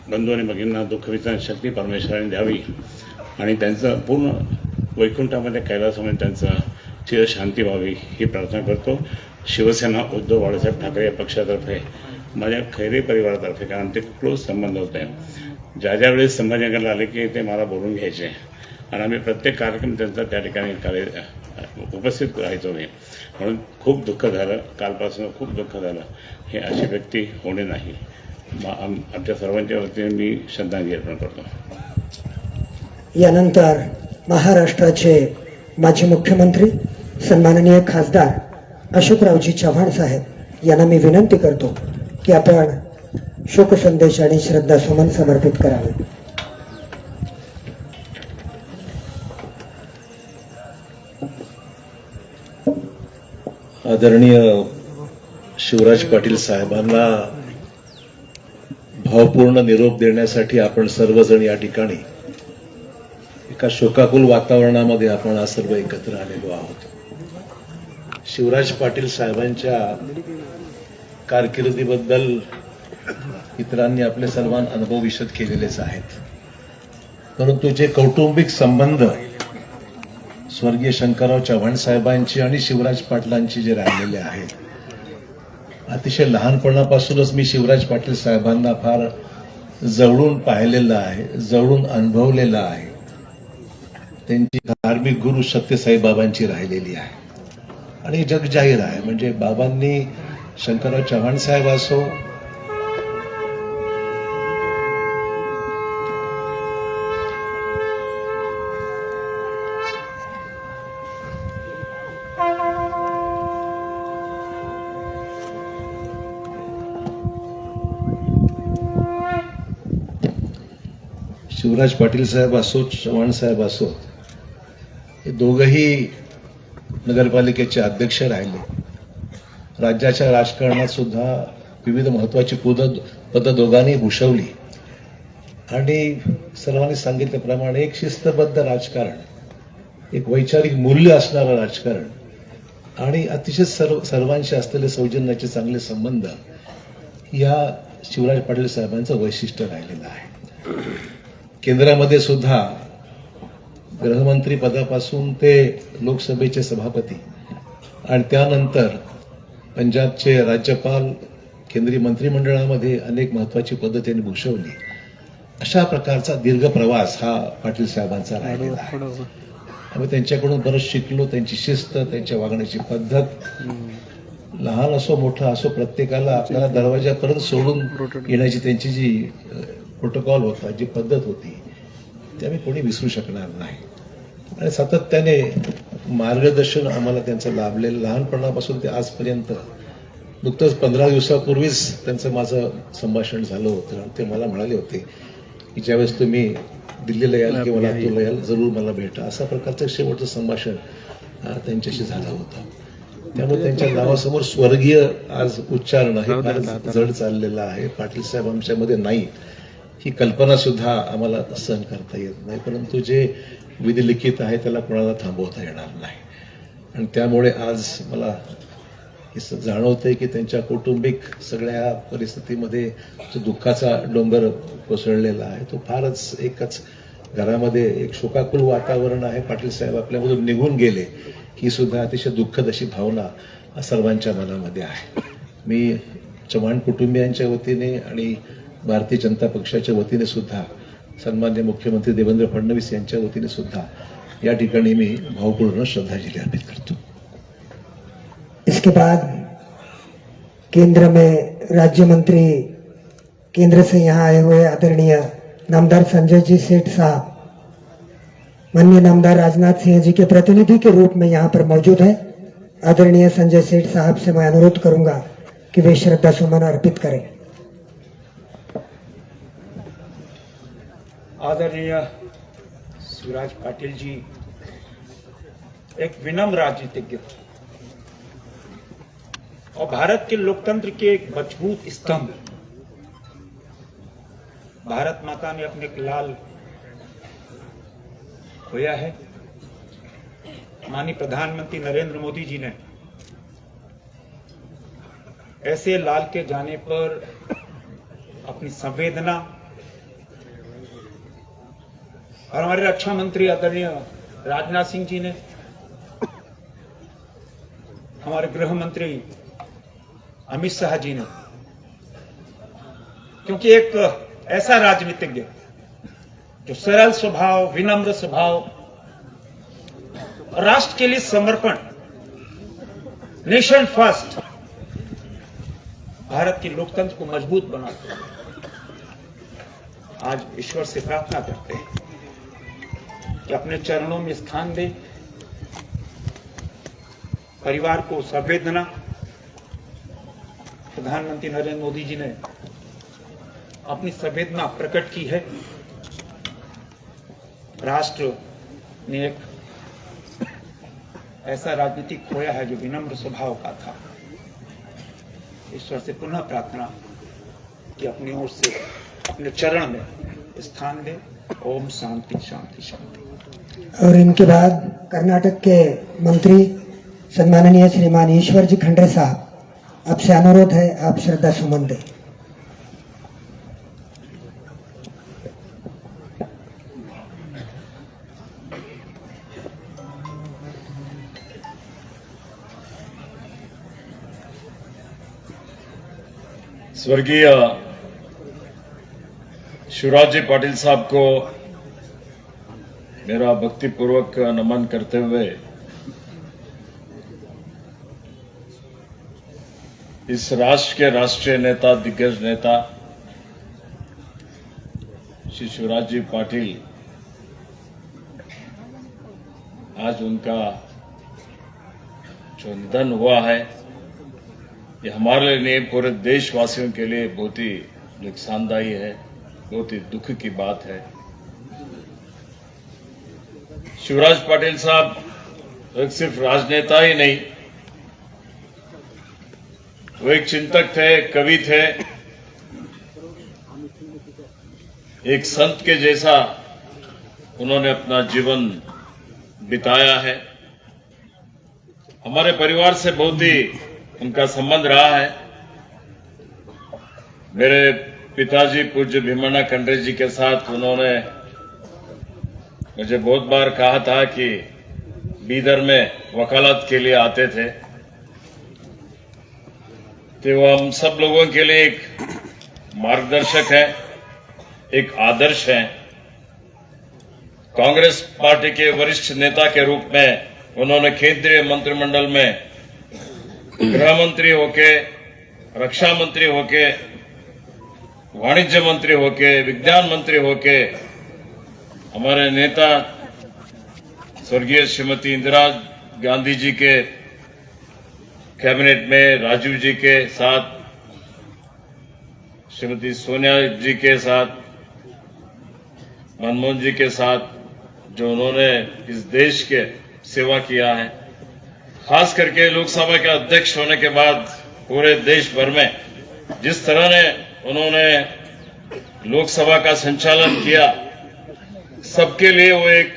बंधू आणि भगिनींना दुःख विसरण्याची शक्ती परमेश्वराने द्यावी आणि त्यांचं पूर्ण वैकुंठामध्ये कैलासामध्ये त्यांचं चिरशांती व्हावी ही प्रार्थना करतो. शिवसेना उद्धव बाळासाहेब ठाकरे या पक्षातर्फे, माझ्या खैरे परिवारातर्फे, कारण ते क्लोज संबंध होते. ज्या ज्या वेळेस संभाजीनगरला आले की ते मला बोलून घ्यायचे आणि आम्ही प्रत्येक कार्यक्रम त्यांचा त्या ठिकाणी उपस्थित राहायचो मी. म्हणून खूप दुःख झालं, कालपासून खूप दुःख झालं. हे अशी व्यक्ती होणे नाही. आमच्या सर्वांच्या वतीने मी श्रद्धांजली अर्पण करतो. यानंतर महाराष्ट्राचे माजी मुख्यमंत्री सन्माननीय खासदार अशोकरावजी चव्हाण साहेब यांना मी विनंती करतो की आपण शोकसंदेश आणि श्रद्धासुमन समर्पित करावे. आदरणीय शिवराज पाटील साहेबांना भावपूर्ण निरोप देण्यासाठी आपण सर्वजण या ठिकाणी एका शोकाकुल वातावरणामध्ये आपण आज सर्व एकत्र आलेलो आहोत. शिवराज पाटील साहेबांच्या कारकिर्दीबद्दल इतरांनी आपले सर्वांना अनुभव विशद केलेलेच आहेत. परंतु जे कौटुंबिक संबंध स्वर्गीय शंकरराव चव्हाण साहेबांची आणि शिवराज पाटलांची जे राहिलेले आहेत, अतिशय लहानपणापासूनच मी शिवराज पाटील साहेबांना फार जवळून पाहिलेलं आहे, जवळून अनुभवलेलं आहे. त्यांची धार्मिक गुरु सत्यसाई बाबांची राहिलेली आहे आणि जग जाहीर आहे. म्हणजे बाबांनी शंकरराव चव्हाण साहेब असो, शिवराज पाटील साहेब असोत, चव्हाण साहेब असोत, हे दोघंही नगरपालिकेचे अध्यक्ष राहिले. राज्याच्या राजकारणात सुद्धा विविध महत्वाची पदं दोघांनी भूषवली आणि सर्वांनी सांगितल्याप्रमाणे एक शिस्तबद्ध राजकारण, एक वैचारिक मूल्य असणारं राजकारण आणि अतिशय सर्वांशी असलेले सौजन्याचे चांगले संबंध या शिवराज पाटील साहेबांचं वैशिष्ट्य राहिलेलं आहे. केंद्रामध्ये सुद्धा गृहमंत्री पदापासून ते लोकसभेचे सभापती आणि त्यानंतर पंजाबचे राज्यपाल, केंद्रीय मंत्रिमंडळामध्ये अनेक महत्वाची पदं त्यांनी भूषवली. अशा प्रकारचा दीर्घ प्रवास हा पाटील साहेबांचा राहिलेला आहे. आम्ही त्यांच्याकडून बरंच शिकलो. त्यांची शिस्त, त्यांच्या वागण्याची पद्धत, लहान असो मोठा असो प्रत्येकाला आपल्याला दरवाजापर्यंत सोडून येण्याची त्यांची जी प्रोटोकॉल होता, जी पद्धत होती, ती आम्ही कोणी विसरू शकणार नाही. आणि सातत्याने मार्गदर्शन आम्हाला त्यांचं लाभलेलं लहानपणापासून ते आजपर्यंत. नुकतंच 15 दिवसापूर्वीच त्यांचं माझं संभाषण झालं होतं आणि ते मला म्हणाले होते की ज्यावेळेस तुम्ही दिल्लीला याल किंवा लातूरला याल जरूर मला भेटा. अशा प्रकारचं शेवटचं संभाषण त्यांच्याशी झालं होतं. त्यामुळे त्यांच्या नावासमोर स्वर्गीय आज उच्चारण आहे, फार जड चाललेलं आहे. पाटील साहेब आमच्यामध्ये नाही ही कल्पना सुद्धा आम्हाला सहन करता येत नाही. परंतु जे विधी लिखित आहे त्याला कोणाला थांबवता येणार नाही. आणि त्यामुळे आज मला जाणवतंय की त्यांच्या कौटुंबिक सगळ्या परिस्थितीमध्ये जो दुःखाचा डोंगर कोसळलेला आहे तो फारच एकच घरामध्ये एक शोकाकुल वातावरण आहे. पाटील साहेब आपल्यामधून निघून गेले ही सुद्धा अतिशय दुःखद अशी भावना सर्वांच्या मनामध्ये आहे. मी चव्हाण कुटुंबियांच्या वतीने आणि भारतीय जनता पक्षाच्या वतीने सुद्धा, सन्माननीय मुख्यमंत्री देवेंद्र फडणवीस यांच्या वतीने सुद्धा या ठिकाणी मी भावपूर्ण श्रद्धांजली अर्पित करतो. इसके बाद केंद्र में राज्य मंत्री, केंद्र से यहाँ आए हुए आदरणीय नामदार संजय जी सेठ साहब, माननीय नामदार राजनाथ सिंह जी के प्रतिनिधि के रूप में यहाँ पर मौजूद है. आदरणीय संजय सेठ साहब से मैं अनुरोध करूंगा कि वे श्रद्धा सुमन अर्पित करें. आदरणीय शिवराज पाटिल जी एक विनम्र राजनीतिज्ञ और भारत के लोकतंत्र के एक मजबूत स्तंभ. भारत माता ने अपने एक लाल खोया है. माननीय प्रधानमंत्री नरेंद्र मोदी जी ने ऐसे लाल के जाने पर अपनी संवेदना और हमारे रक्षा मंत्री आदरणीय राजनाथ सिंह जी ने, हमारे गृह मंत्री अमित शाह जी ने, क्योंकि एक ऐसा राजनीतिज्ञ जो सरल स्वभाव, विनम्र स्वभाव, राष्ट्र के लिए समर्पण, नेशन फर्स्ट, भारत के लोकतंत्र को मजबूत बनाते हैं. आज ईश्वर से प्रार्थना करते हैं कि अपने चरणों में स्थान दे. परिवार को संवेदना, प्रधानमंत्री नरेंद्र मोदी जी ने अपनी संवेदना प्रकट की है. राष्ट्र ने एक ऐसा राजनीतिक खोया है जो विनम्र स्वभाव का था. ईश्वर से पुनः प्रार्थना कि अपनी ओर से अपने चरण में स्थान दे. ओम शांति शांति शांति. और इनके बाद कर्नाटक के मंत्री सम्माननीय श्रीमान ईश्वर जी खंड्रे साहब, आपसे अनुरोध है आप श्रद्धा सुमन दें. स्वर्गीय शिवराज जी पाटिल साहब को मेरा भक्तिपूर्वक नमन करते हुए इस राष्ट्र के राष्ट्रीय नेता, दिग्गज नेता श्री शिवराज जी पाटिल, आज उनका जो निधन हुआ है, ये हमारे लिए, पूरे देशवासियों के लिए बहुत ही नुकसानदायी है, बहुत ही दुख की बात है. शिवराज पाटिल साहब एक सिर्फ राजनेता ही नहीं, वो एक चिंतक थे, कवि थे, एक संत के जैसा उन्होंने अपना जीवन बिताया है। हमारे परिवार से बहुत ही उनका संबंध रहा है। मेरे पिताजी पूज्य भीमण्णा खंड्रे जी के साथ उन्होंने मुझे बहुत बार कहा था कि बीदर में वकालत के लिए आते थे, तो वो हम सब लोगों के लिए एक मार्गदर्शक है, एक आदर्श है। कांग्रेस पार्टी के वरिष्ठ नेता के रूप में उन्होंने केंद्रीय मंत्रिमंडल में गृह मंत्री होके, रक्षा मंत्री होके, वाणिज्य मंत्री होके, विज्ञान मंत्री होके, हमारे नेता स्वर्गीय श्रीमती इंदिरा गांधी जी के कैबिनेट में राजीव जी के साथ, श्रीमती सोनिया जी के साथ, मनमोहन जी के साथ जो उन्होंने इस देश के सेवा किया है, खास करके लोकसभा के अध्यक्ष होने के बाद पूरे देश भर में जिस तरह ने उन्होंने लोकसभा का संचालन किया, सबके लिए वो एक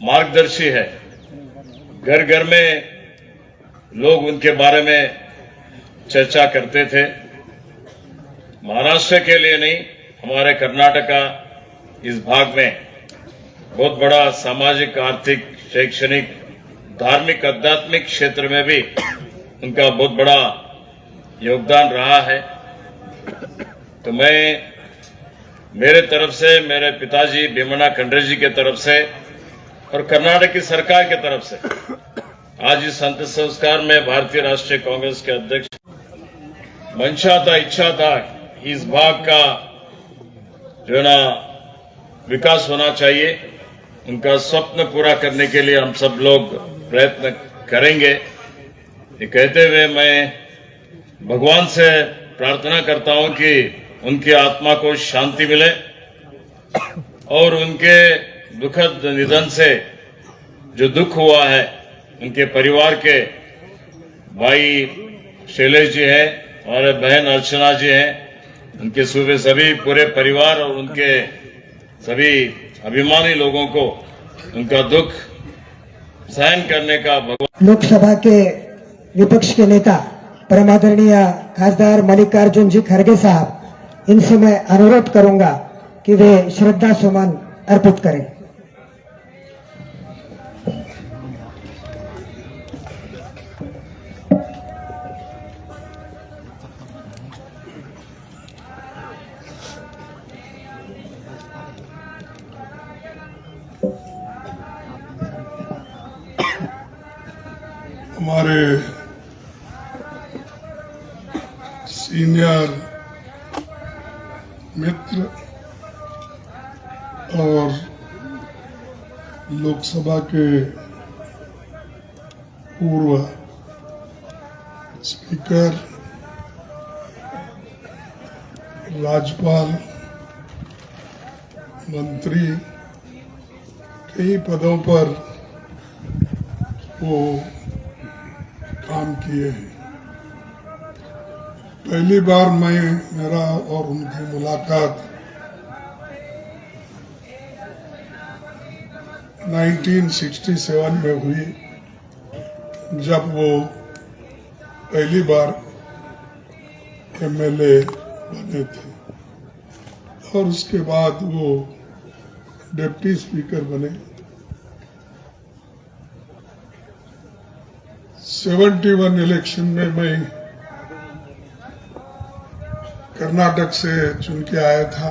मार्गदर्शी है। घर घर में लोग उनके बारे में चर्चा करते थे। महाराष्ट्र के लिए नहीं, हमारे कर्नाटका इस भाग में बहुत बड़ा सामाजिक, आर्थिक, शैक्षणिक, धार्मिक, आध्यात्मिक क्षेत्र में भी उनका बहुत बड़ा योगदान रहा है। तो मैं मेरे तरफ से, मेरे पिताजी भीमण्णा खंड्रे जी के तरफ से और कर्नाटक की सरकार के तरफ से आज इस अंतिम संस्कार में भारतीय राष्ट्रीय कांग्रेस के अध्यक्ष मंशा था, इच्छा था, इस भाग का जो है ना विकास होना चाहिए। उनका स्वप्न पूरा करने के लिए हम सब लोग प्रयत्न करेंगे। ये कहते हुए मैं भगवान से प्रार्थना करता हूं कि उनकी आत्मा को शांति मिले और उनके दुखद निधन से जो दुख हुआ है, उनके परिवार के भाई शैलेश जी हैं, हमारे बहन अर्चना जी हैं, उनके सूबे सभी पूरे परिवार और उनके सभी अभिमानी लोगों को उनका दुख सहन करने का भगवान। लोकसभा के विपक्ष के नेता परम आदरणीय खासदार मल्लिकार्जुन जी खड़गे साहब, इनसे मैं अनुरोध करूंगा कि वे श्रद्धा सुमन अर्पित करें। हमारे सीनियर मित्र और लोकसभा के पूर्व स्पीकर, राज्यपाल, मंत्री, कई पदों पर वो काम किए हैं। पहली बार मेरा और उनकी मुलाकात 1967 में हुई, जब वो पहली बार एमएलए बने थे और उसके बाद वो डिप्टी स्पीकर बने। 71 इलेक्शन में मैं कर्नाटक से चुन के आया था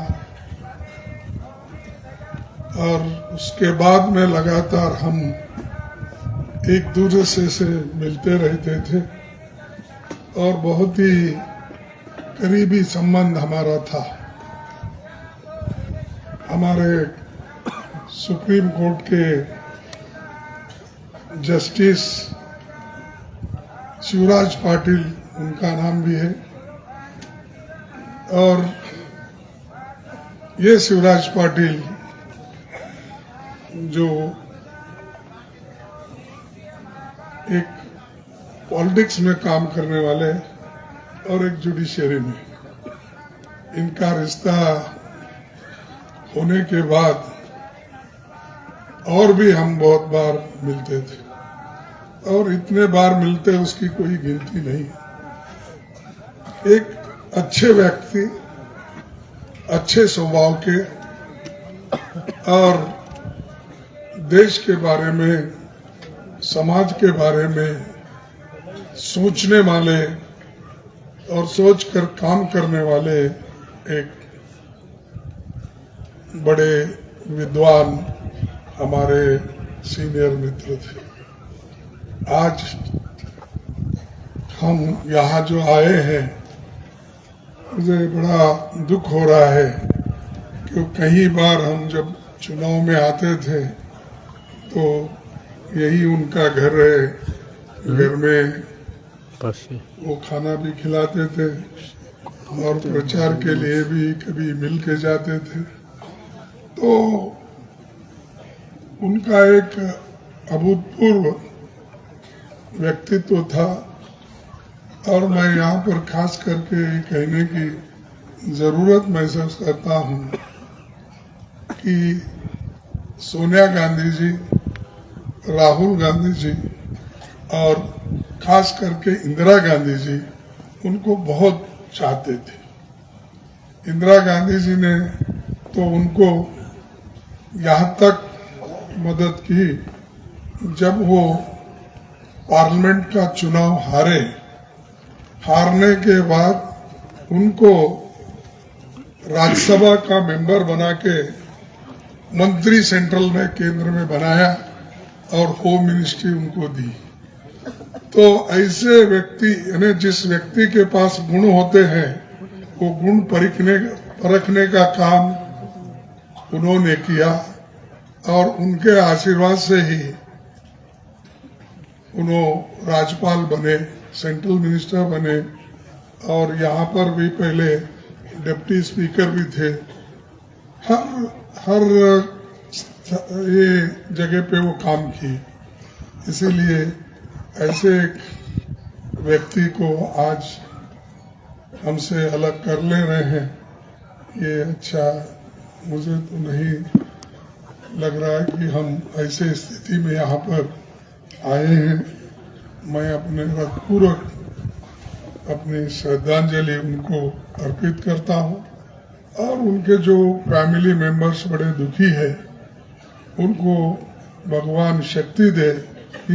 और उसके बाद में लगातार हम एक दूसरे से मिलते रहते थे और बहुत ही करीबी संबंध हमारा था। हमारे सुप्रीम कोर्ट के जस्टिस शिवराज पाटिल, उनका नाम भी है, और ये शिवराज पाटिल जो एक पॉलिटिक्स में काम करने वाले और एक जुडिशरी में, इनका रिश्ता होने के बाद और भी हम बहुत बार मिलते थे, और इतने बार मिलते उसकी कोई गिनती नहीं। एक अच्छे व्यक्ति, अच्छे स्वभाव के और देश के बारे में, समाज के बारे में सोचने वाले और सोचकर काम करने वाले एक बड़े विद्वान हमारे सीनियर मित्र थे। आज हम यहाँ जो आए हैं, मुझे बड़ा दुख हो रहा है कि कई बार हम जब चुनाव में आते थे तो यही उनका घर है, घर में वो खाना भी खिलाते थे और प्रचार के लिए भी कभी मिल के जाते थे। तो उनका एक अभूतपूर्व व्यक्तित्व था, और मैं यहाँ पर खास करके कहने की जरूरत महसूस करता हूँ कि सोनिया गांधी जी, राहुल गांधी जी और खास करके इंदिरा गांधी जी उनको बहुत चाहते थे। इंदिरा गांधी जी ने तो उनको यहाँ तक मदद की, जब वो पार्लियामेंट का चुनाव हारने के बाद उनको राज्यसभा का मेंबर बना के मंत्री सेंट्रल में, केंद्र में बनाया और होम मिनिस्ट्री उनको दी। तो ऐसे व्यक्ति, यानी जिस व्यक्ति के पास गुण होते हैं वो गुण परखने का काम उन्होंने किया, और उनके आशीर्वाद से ही उन्होंने राज्यपाल बने, सेंट्रल मिनिस्टर बने, और यहाँ पर भी पहले डिप्टी स्पीकर भी थे। हर ये जगह पे वो काम की। इसीलिए ऐसे एक व्यक्ति को आज हमसे अलग कर ले रहे हैं, ये अच्छा मुझे तो नहीं लग रहा है कि हम ऐसे स्थिति में यहाँ पर आए हैं। मैं अपने हृदयपूर्वक अपनी श्रद्धांजलि उनको अर्पित करता हूँ, और उनके जो फैमिली मेंबर्स बड़े दुखी है, उनको भगवान शक्ति दे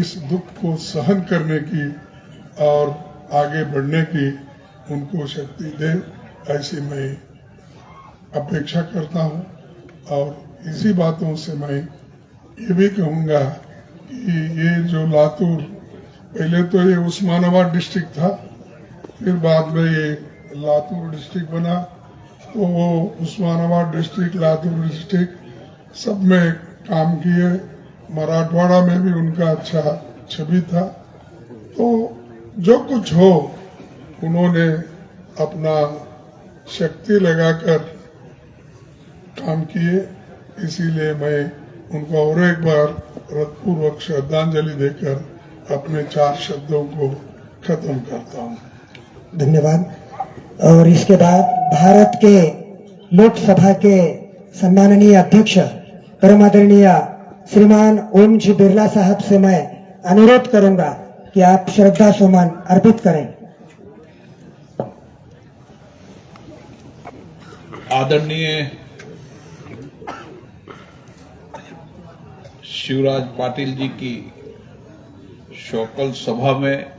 इस दुख को सहन करने की और आगे बढ़ने की उनको शक्ति दे, ऐसी मैं अपेक्षा करता हूँ। और इसी बातों से मैं ये भी कहूँगा कि ये जो लातूर, पहले तो ये उस्मानाबाद डिस्ट्रिक्ट था, फिर बाद में ये लातूर डिस्ट्रिक्ट बना, तो वो उस्मानाबाद डिस्ट्रिक्ट, लातूर डिस्ट्रिक्ट सब में काम किए। मराठवाड़ा में भी उनका अच्छा छवि था। तो जो कुछ हो उन्होंने अपना शक्ति लगाकर काम किए, इसीलिए मैं उनको और एक बार हृदयपूर्वक श्रद्धांजलि देकर अपने 4 शब्दों को खत्म करता हूँ। धन्यवाद। और इसके बाद भारत के लोकसभा के सम्माननीय अध्यक्ष परम आदरणीय श्रीमान ओम जी बिरला साहब से मैं अनुरोध करूंगा कि आप श्रद्धा सुमन अर्पित करें। आदरणीय शिवराज पाटिल जी की शोकल सभा में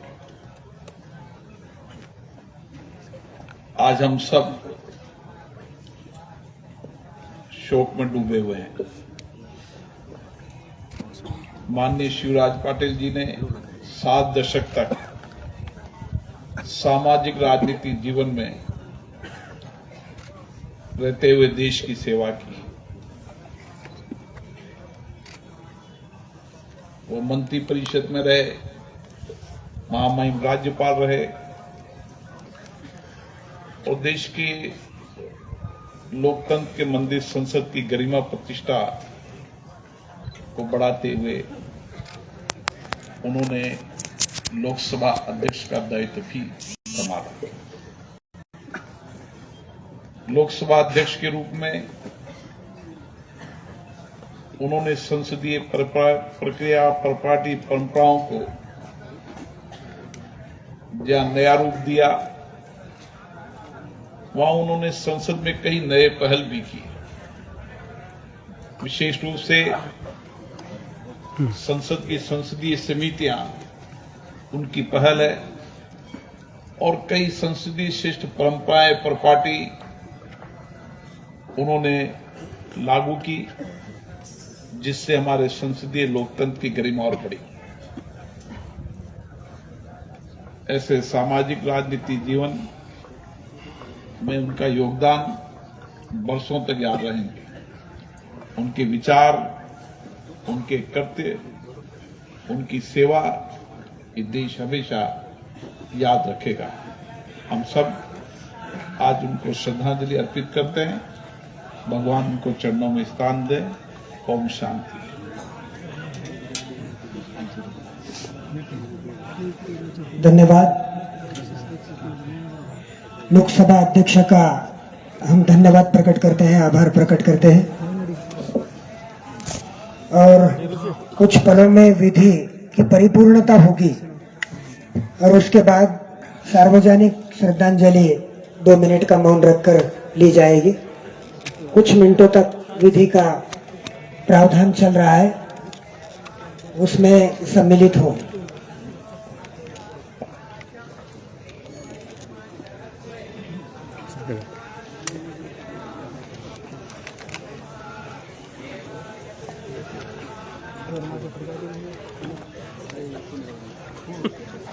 आज हम सब शोक में डूबे हुए हैं। माननीय शिवराज पाटिल जी ने 7 दशक तक सामाजिक राजनीतिक जीवन में रहते हुए देश की सेवा की। वो मंत्री परिषद में रहे, महामहिम राज्यपाल रहे और देश की लोकतंत्र के मंदिर संसद की गरिमा प्रतिष्ठा को बढ़ाते हुए उन्होंने लोकसभा अध्यक्ष का दायित्व भी संभाला। लोकसभा अध्यक्ष के रूप में उन्होंने संसदीय प्रक्रिया पार्टी परंपराओं को जहां नया रूप दिया, वहां उन्होंने संसद में कई नए पहल भी की। विशेष रूप से संसद की संसदीय समितियां उनकी पहल है और कई संसदीय शिष्ट परंपराएं प्रपार्टी उन्होंने लागू की, जिससे हमारे संसदीय लोकतंत्र की गरिमा और बढ़ी। ऐसे सामाजिक राजनीति जीवन में उनका योगदान वर्षों तक याद रहेंगे। उनके विचार, उनके कृत्य, उनकी सेवा ये देश हमेशा याद रखेगा। हम सब आज उनको श्रद्धांजलि अर्पित करते हैं। भगवान उनको चरणों में स्थान दें। ओम शांति। धन्यवाद। लोकसभा अध्यक्ष का हम धन्यवाद प्रकट करते हैं, आभार प्रकट करते हैं और कुछ पलों में विधि की परिपूर्णता होगी और उसके बाद सार्वजनिक श्रद्धांजलि 2 मिनट का मौन रखकर ली जाएगी। कुछ मिनटों तक विधि का प्रावधान चल रहा है, उसमें सम्मिलित हो।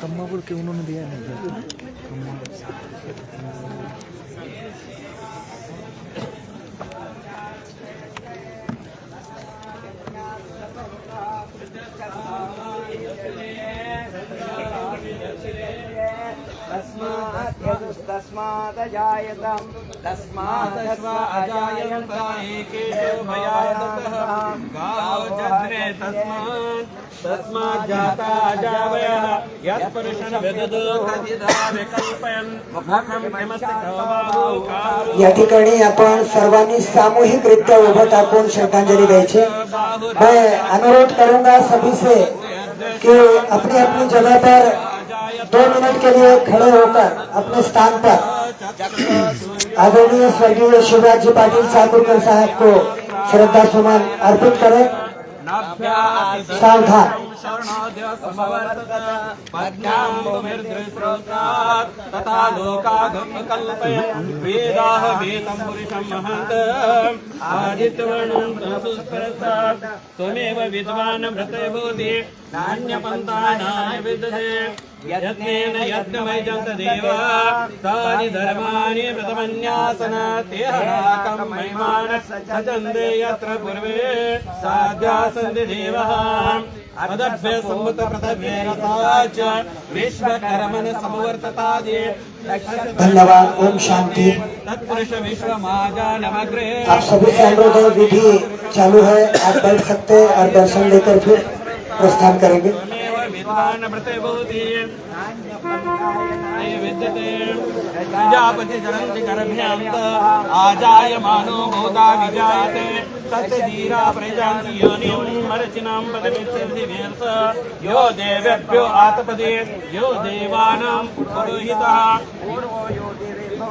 कम्मा बोल के उन्होंने दिया नहीं। तस्मादजायतम् तस्मादस्वा अजायन्त एकेषु भयादतः गावो जध्रे तस्मात् जाता अजावयः यत्पुरुषं विदुदो तदिदा विकल्पयन् मुखं किमस्ति कौमारो। या ठिकाणी आपण सर्वांनी सामूहिकरित्या उभं टाकून श्रद्धांजलि द्यायची। मैं अनुरोध करूंगा सभी से कि अपनी अपनी जगह पर 2 मिनट के लिए खड़े होकर अपने स्थान पर आदरणीय स्वर्गीय शिवराज जी पाटिल चाकूरकर साहब को श्रद्धा सुमन अर्पित करें। सावधान। तथा लोकागम कल्पयन् वेदाः वेदं पुरुषं महन्तम् आदित्यवर्णं तमसुस्परसात् त्वमेव विद्वान् मृते भूति नान्यपन्था नान्य विद्यते यत्नेन यज्ञमयजन्त देवा तानि धर्माणि प्रथमन्यासन ते हराकं महिमानः सचन्दे यत्र पूर्वे साध्या सन्ति देवः अदभ्य सम्मुत प्रथमे रसा च विश्वकर्मण समवर्ततादि। धन्यवाद। ओम शांति। तत्पुरुष विश्वमाजानमग्रे। आप सभी से अनुरोध है, विधि चालू है, आप बैठ सकते हैं और दर्शन लेकर फिर प्रस्थान करेंगे। प्रजापति जनन्ति गर्भ्यान्त आजायमानो भूता विजायते तस्य धीरा प्रजान्ति योनिं मरचिनां पदमिच्छन्ति वेंस यो देवेभ्यो आतपदे यो देवानां पुरोहितः पूर्वो यो देवेभ्यो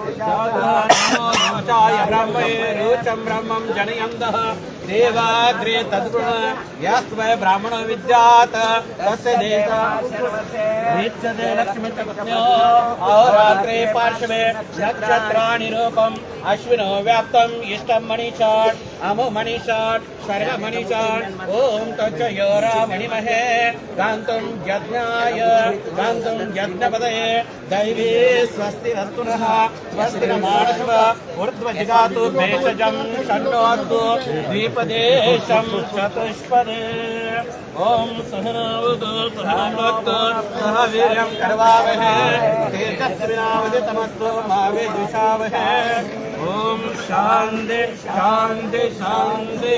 ब्रह्मे रुचं ब्रह्मं जनयन्तः देवाग्रे तद्गुण यस्मै ब्राह्मणो विद्यात् तस्य देशे लक्ष्मीपत्न्यो अहोरात्रे पार्श्वे नक्षत्राणि रूपम् अश्विनो व्याप्तम् इष्टं मणिषाट् अमो मणिषाट् सर्व मणिषाट् ॐ तच्चयोरा मणिमहे गान्तुं यज्ञाय गान्तुं यज्ञपदये दैवी स्वस्ति वस्तुनः स्वस्ति न मानसव ऊर्ध्वजिगातु भेषजं षण्णो अस्तु द्विपदेशं चतुष्पदे। ओम सहनावतु सहनोक्तु सह वीर्यं करवावहै तेजस्विनावदितमस्तु मा विद्विषावहै। ओम शांति शांति शांति।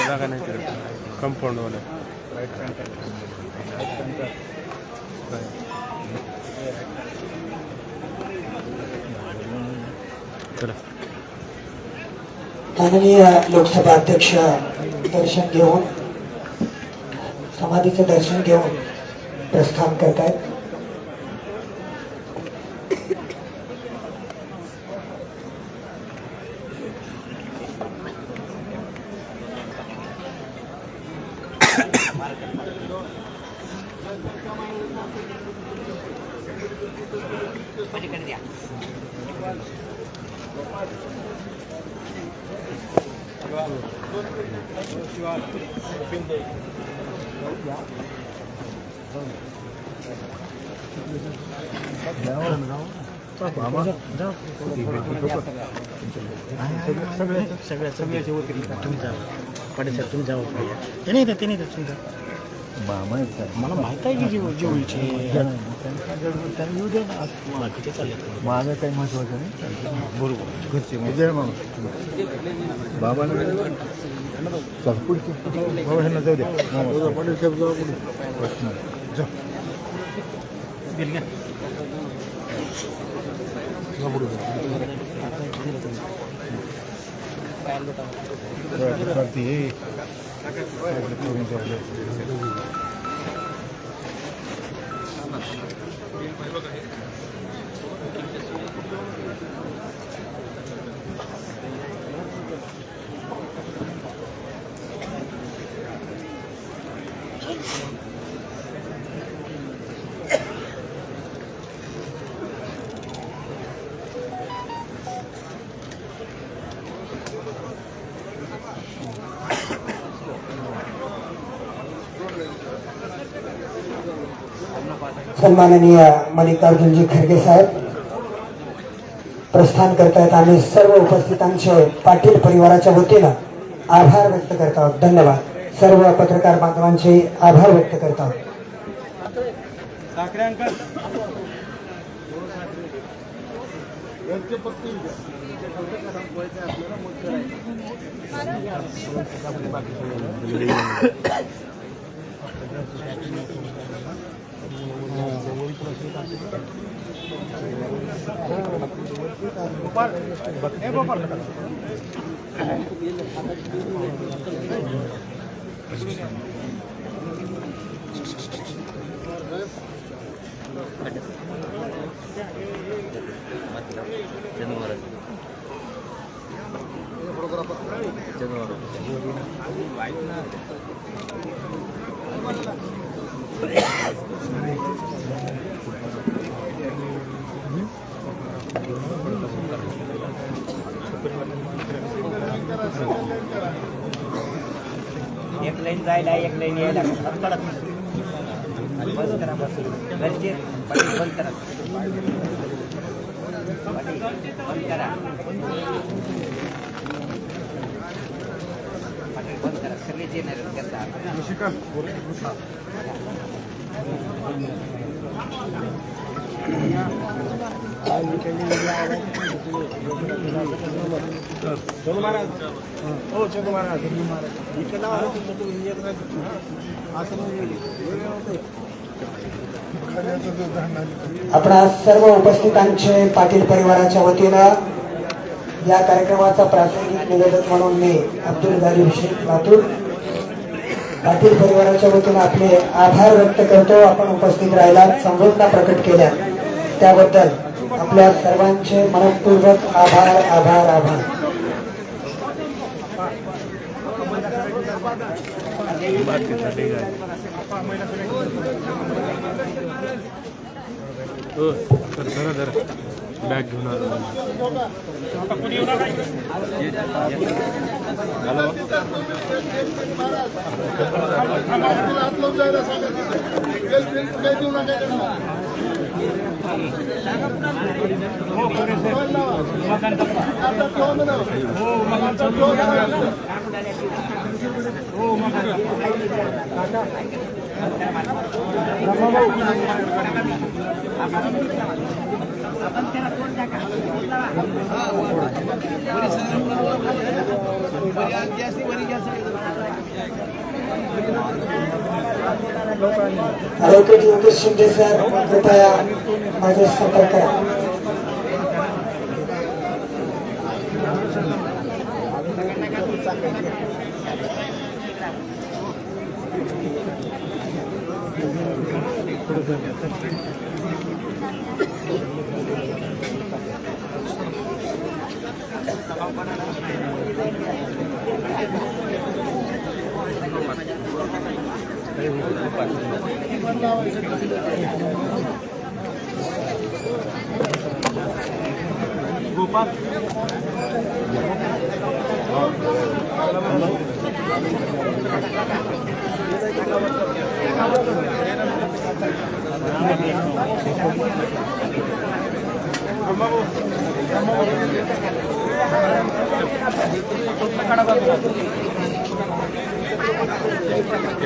जागा नाही कंपाऊंड वाला माननीय लोकसभा अध्यक्ष दर्शन घेऊन समाधीचं दर्शन घेऊन प्रस्थान करतायत. मला माहित आहे की जेवळीचे बाकीचे चालले माझं काही महत्वाचं नाही बरोबर घरचे जय मामा बाबांना जाऊ द्या पाटील साहेब जाऊ सन्माननीय मल्लिकार्जुनजी खरगे साहेब प्रस्थान करतायत. आम्ही सर्व उपस्थितांचे पाटील परिवाराच्या वतीनं आभार व्यक्त करत आहोत. धन्यवाद. सर्व पत्रकार बांधवांचे आभार व्यक्त करत आहोत. एक लाईन जायला एक लाईन यायला बंद करा बस पाटील बंद करा पाटील बंद करा पाटील बंद करा सगळे जेनरेट करतात चलो महाराज हो चलो महाराज आपण आज सर्व उपस्थितांचे पाटील परिवाराच्या वतीनं या कार्यक्रमाचा प्रासंगिक निवेदक म्हणून मी अब्दुल गालिब शेख लातूर पाटील परिवाराच्या वतीनं आपले आभार व्यक्त करतो. आपण उपस्थित राहिलात, संवेदना प्रकट केल्या त्याबद्दल आपल्या सर्वांचे मनपूर्वक आभार आभार आभार. जरा बॅग घेऊन आलो हो ॲडव्होकेट योगेश शिंदे सर कृपया माझे संपर्क करा.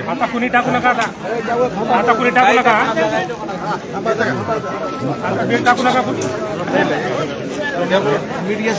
आता कुणी टाकू नका आता कुणी टाकू नका आता बिल टाकू नका मीडिया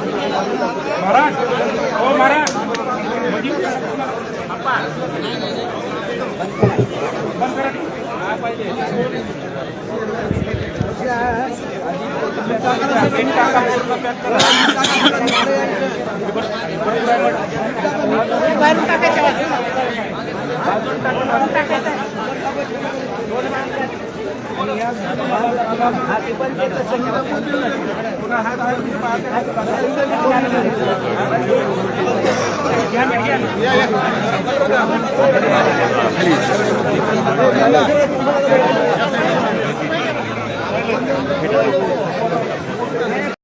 महाराज ओ महाराज या